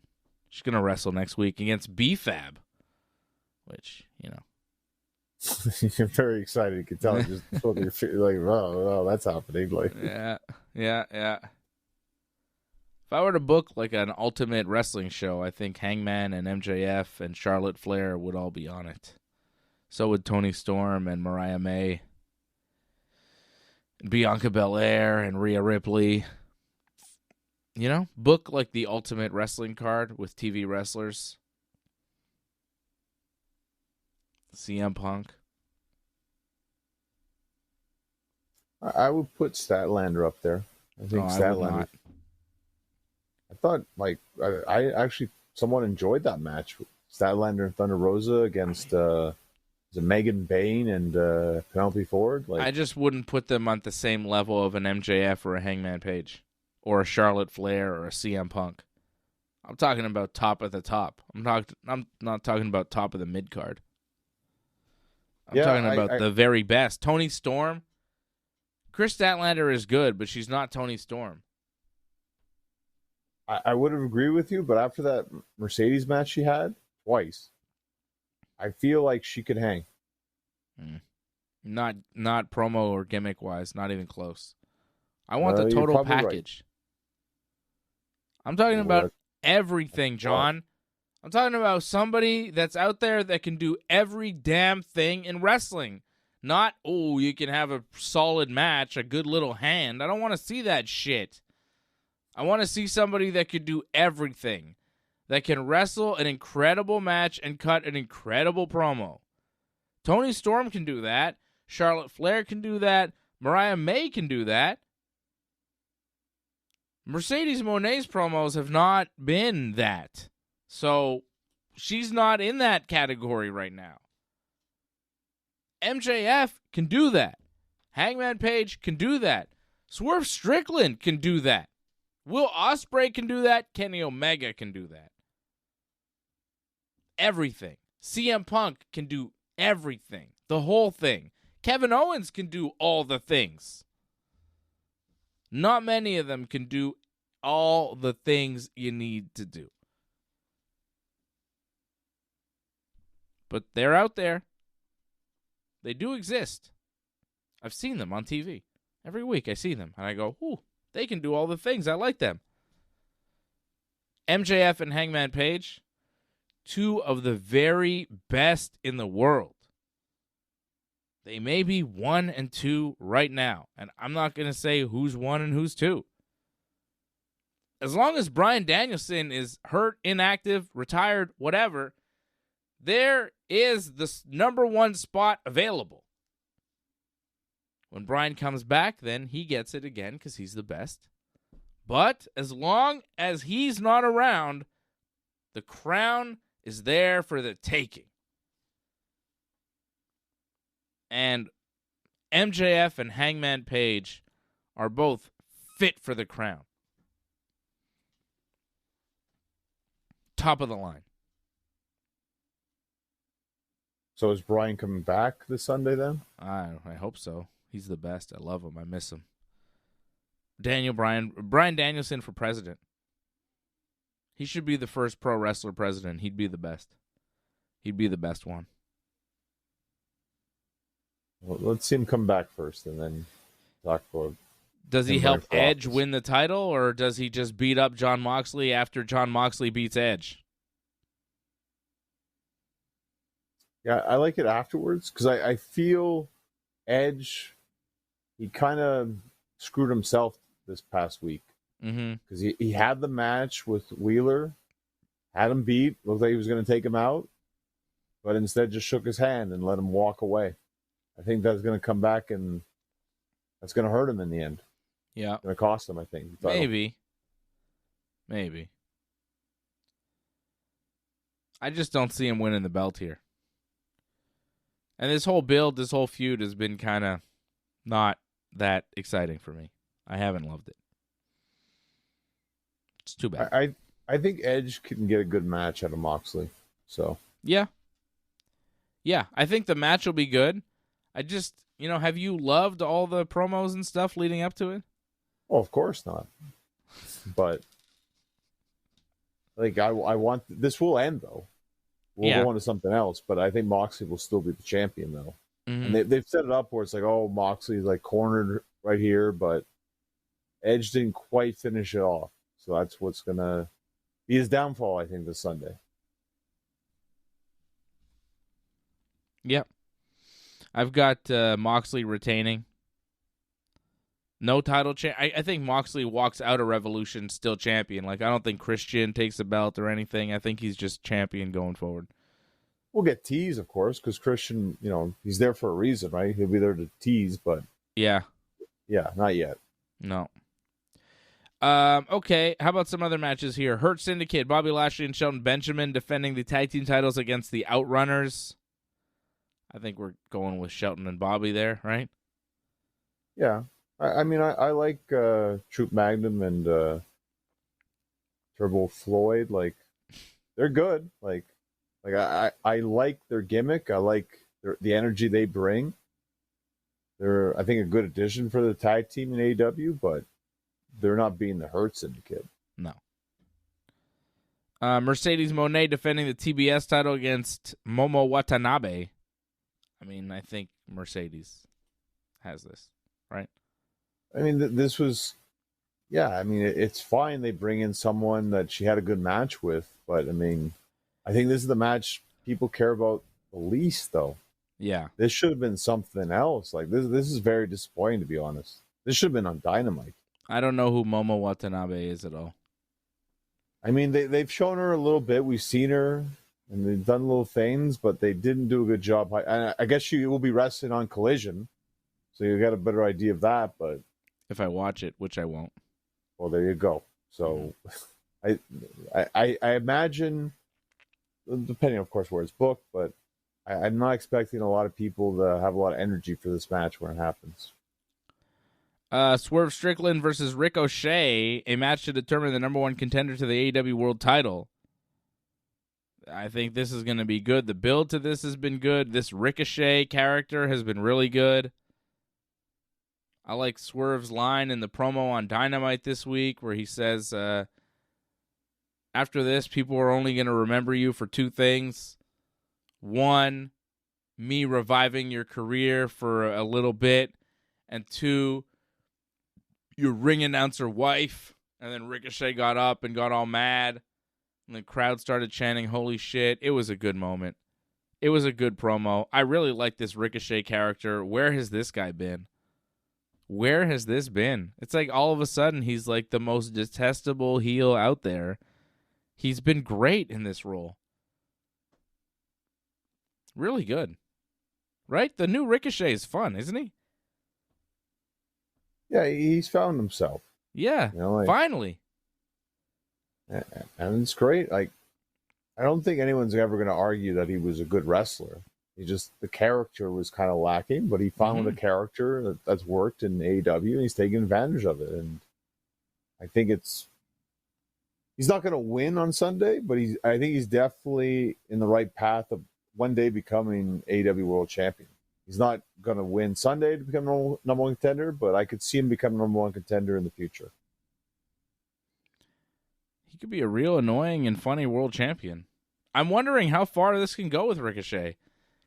She's going to wrestle next week against B-Fab, which, You're very excited. You can tell just you're like, oh, that's happening. Like, yeah. If I were to book like an ultimate wrestling show, I think Hangman and MJF and Charlotte Flair would all be on it. So would Toni Storm and Mariah May, and Bianca Belair and Rhea Ripley. Book like the ultimate wrestling card with TV wrestlers. CM Punk. I would put Statlander up there. I think Statlander. I thought, like, I actually somewhat enjoyed that match. Statlander and Thunder Rosa against Megan Bain and Penelope Ford. Like, I just wouldn't put them on the same level of an MJF or a Hangman Page or a Charlotte Flair or a CM Punk. I'm talking about top of the top. I'm not talking about top of the mid card. I'm talking about the very best. Toni Storm. Chris Statlander is good, but she's not Toni Storm. I would have agreed with you, but after that Mercedes match she had twice, I feel like she could hang. Not promo or gimmick wise, not even close. I want the total package. Right. I'm talking about everything, John. I'm talking about somebody that's out there that can do every damn thing in wrestling. Not, you can have a solid match, a good little hand. I don't want to see that shit. I want to see somebody that could do everything. That can wrestle an incredible match and cut an incredible promo. Toni Storm can do that. Charlotte Flair can do that. Mariah May can do that. Mercedes Moné's promos have not been that. So she's not in that category right now. MJF can do that. Hangman Page can do that. Swerve Strickland can do that. Will Ospreay can do that. Kenny Omega can do that. Everything. CM Punk can do everything. The whole thing. Kevin Owens can do all the things. Not many of them can do all the things you need to do. But they're out there. They do exist. I've seen them on TV. Every week I see them, and I go, ooh, they can do all the things. I like them. MJF and Hangman Page, two of the very best in the world. They may be 1 and 2 right now, and I'm not going to say who's 1 and who's 2. As long as Bryan Danielson is hurt, inactive, retired, whatever, there is the number 1 spot available. When Bryan comes back, then he gets it again because he's the best. But as long as he's not around, the crown is there for the taking. And MJF and Hangman Page are both fit for the crown. Top of the line. So is Bryan coming back this Sunday then? I hope so. He's the best. I love him. I miss him. Bryan Danielson for president. He should be the first pro wrestler president. He'd be the best. He'd be the best one. Well, let's see him come back first and then talk about. Does he help Edge win the title, or does he just beat up Jon Moxley after Jon Moxley beats Edge? Yeah, I like it afterwards because I feel Edge, he kind of screwed himself this past week. Because he had the match with Wheeler, had him beat, looked like he was going to take him out, but instead just shook his hand and let him walk away. I think that's going to come back and that's going to hurt him in the end. Yeah. It's going to cost him, I think. Maybe. I just don't see him winning the belt here. And this whole feud has been kind of not that exciting for me. I haven't loved it. It's too bad. I think Edge can get a good match out of Moxley. So Yeah, I think the match will be good. I just, have you loved all the promos and stuff leading up to it? Oh, of course not. But I want this will end though. We'll go on to something else, but I think Moxley will still be the champion though. And they've set it up where it's like, oh, Moxley's like cornered right here, but Edge didn't quite finish it off. So that's what's going to be his downfall, I think, this Sunday. Yep. I've got Moxley retaining. No title I think Moxley walks out of Revolution still champion. I don't think Christian takes a belt or anything. I think he's just champion going forward. We'll get teased, of course, because Christian, he's there for a reason, right? He'll be there to tease, but... Yeah, not yet. No. Okay, how about some other matches here? Hurt Syndicate, Bobby Lashley and Shelton Benjamin defending the tag team titles against the Outrunners. I think we're going with Shelton and Bobby there, right? Yeah. I mean, I like Troop Magnum and Turbo Floyd. They're good. I like their gimmick. I like the energy they bring. They're, I think, a good addition for the tag team in AEW, but they're not being the Hurt Syndicate. No. Mercedes Moné defending the TBS title against Momo Watanabe. I mean, I think Mercedes has this, right? I mean, this was, it's fine. They bring in someone that she had a good match with, but I mean, I think this is the match people care about the least, though. Yeah. This should have been something else. This is very disappointing, to be honest. This should have been on Dynamite. I don't know who Momo Watanabe is at all. I mean, they've shown her a little bit. We've seen her, and they've done little things, but they didn't do a good job. I guess she will be wrestling on Collision, so you got a better idea of that, but... If I watch it, which I won't. Well, there you go. So, I imagine, depending, of course, where it's booked, but I'm not expecting a lot of people to have a lot of energy for this match when it happens. Swerve Strickland versus Ricochet, a match to determine the number one contender to the AEW World title. I think this is going to be good. The build to this has been good. This Ricochet character has been really good. I like Swerve's line in the promo on Dynamite this week where he says, after this, people are only going to remember you for two things. One, me reviving your career for a little bit. And two, your ring announcer wife. And then Ricochet got up and got all mad. And the crowd started chanting, holy shit. It was a good moment. It was a good promo. I really like this Ricochet character. Where has this guy been? Where has this been? It's like all of a sudden he's like the most detestable heel out there. He's been great in this role. Really good. Right? The new Ricochet is fun, isn't he? Yeah, he's found himself. Yeah, finally. And it's great. Like, I don't think anyone's ever going to argue that he was a good wrestler. The character was kind of lacking, but he found a character that's worked in AEW, and he's taking advantage of it. And I think he's not going to win on Sunday, but I think he's definitely in the right path of one day becoming AEW World Champion. He's not going to win Sunday to become number one contender, but I could see him become number one contender in the future. He could be a real annoying and funny world champion. I'm wondering how far this can go with Ricochet,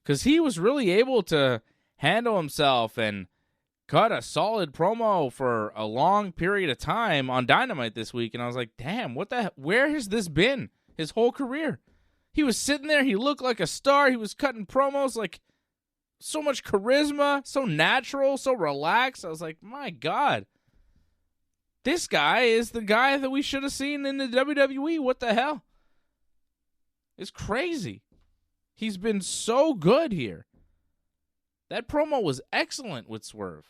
because he was really able to handle himself and cut a solid promo for a long period of time on Dynamite this week, and I was like, damn, where has this been his whole career? He was sitting there, he looked like a star, he was cutting promos like so much charisma, so natural, so relaxed. I was like, my God. This guy is the guy that we should have seen in the WWE. What the hell? It's crazy. He's been so good here. That promo was excellent with Swerve.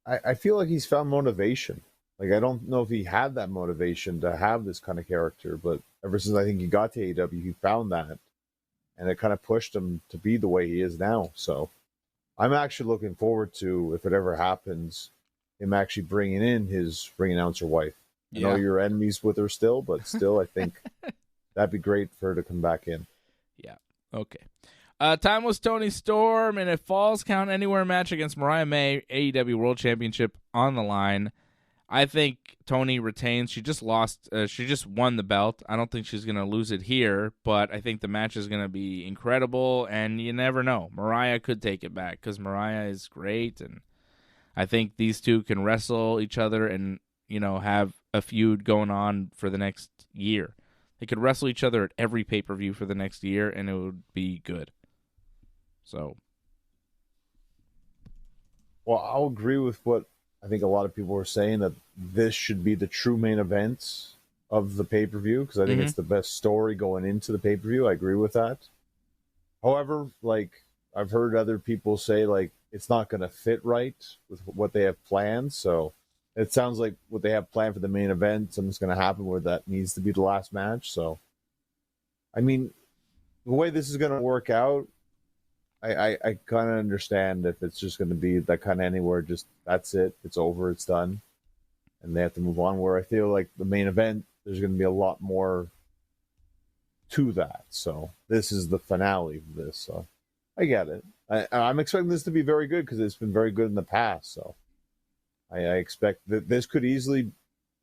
I feel like he's found motivation. Like, I don't know if he had that motivation to have this kind of character, but ever since I think he got to AEW, he found that. And it kind of pushed him to be the way he is now. So I'm actually looking forward to, if it ever happens, him actually bringing in his ring announcer wife. I know you're enemies with her still, but still, I think that'd be great for her to come back in. Yeah. Okay. Time was Toni Storm in a Falls Count Anywhere match against Mariah May, AEW World Championship on the line. I think Toni retains. She just lost. She just won the belt. I don't think she's going to lose it here, but I think the match is going to be incredible, and you never know. Mariah could take it back because Mariah is great, and I think these two can wrestle each other and, have a feud going on for the next year. They could wrestle each other at every pay-per-view for the next year, and it would be good. So. Well, I'll agree with what I think a lot of people are saying, that this should be the true main event of the pay-per-view, because I think it's the best story going into the pay-per-view. I agree with that. However, I've heard other people say, it's not going to fit right with what they have planned. So it sounds like what they have planned for the main event, something's going to happen where that needs to be the last match. So, I mean, the way this is going to work out, I kind of understand if it's just going to be that kind of anywhere, just that's it, it's over, it's done, and they have to move on. Where I feel like the main event, there's going to be a lot more to that. So this is the finale of this. So I get it. I'm expecting this to be very good because it's been very good in the past. So I expect that this could easily,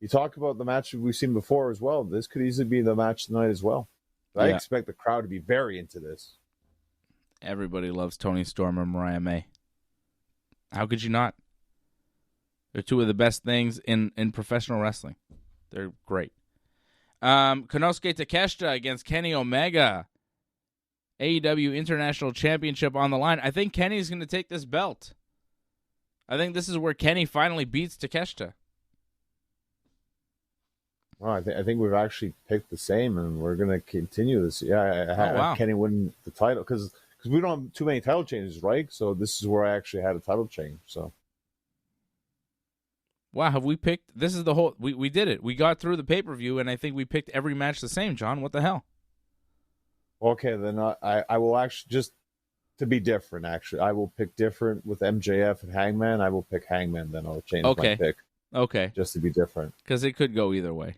you talk about the match we've seen before as well, this could easily be the match tonight as well. I expect the crowd to be very into this. Everybody loves Toni Storm and Mariah May. How could you not? They're two of the best things in professional wrestling. They're great. Konosuke Takeshita against Kenny Omega. AEW International Championship on the line. I think Kenny's going to take this belt. I think this is where Kenny finally beats Takeshita. Well, I think we've actually picked the same, and we're going to continue this. Yeah, I have Kenny win the title because we don't have too many title changes, right? So this is where I actually had a title change. So, wow, have we picked? This is the whole. We did it. We got through the pay-per-view, and I think we picked every match the same. John, what the hell? Okay, then I will actually, just to be different. Actually, I will pick different with MJF and Hangman. I will pick Hangman. Then I'll change my pick. Okay, just to be different, because it could go either way.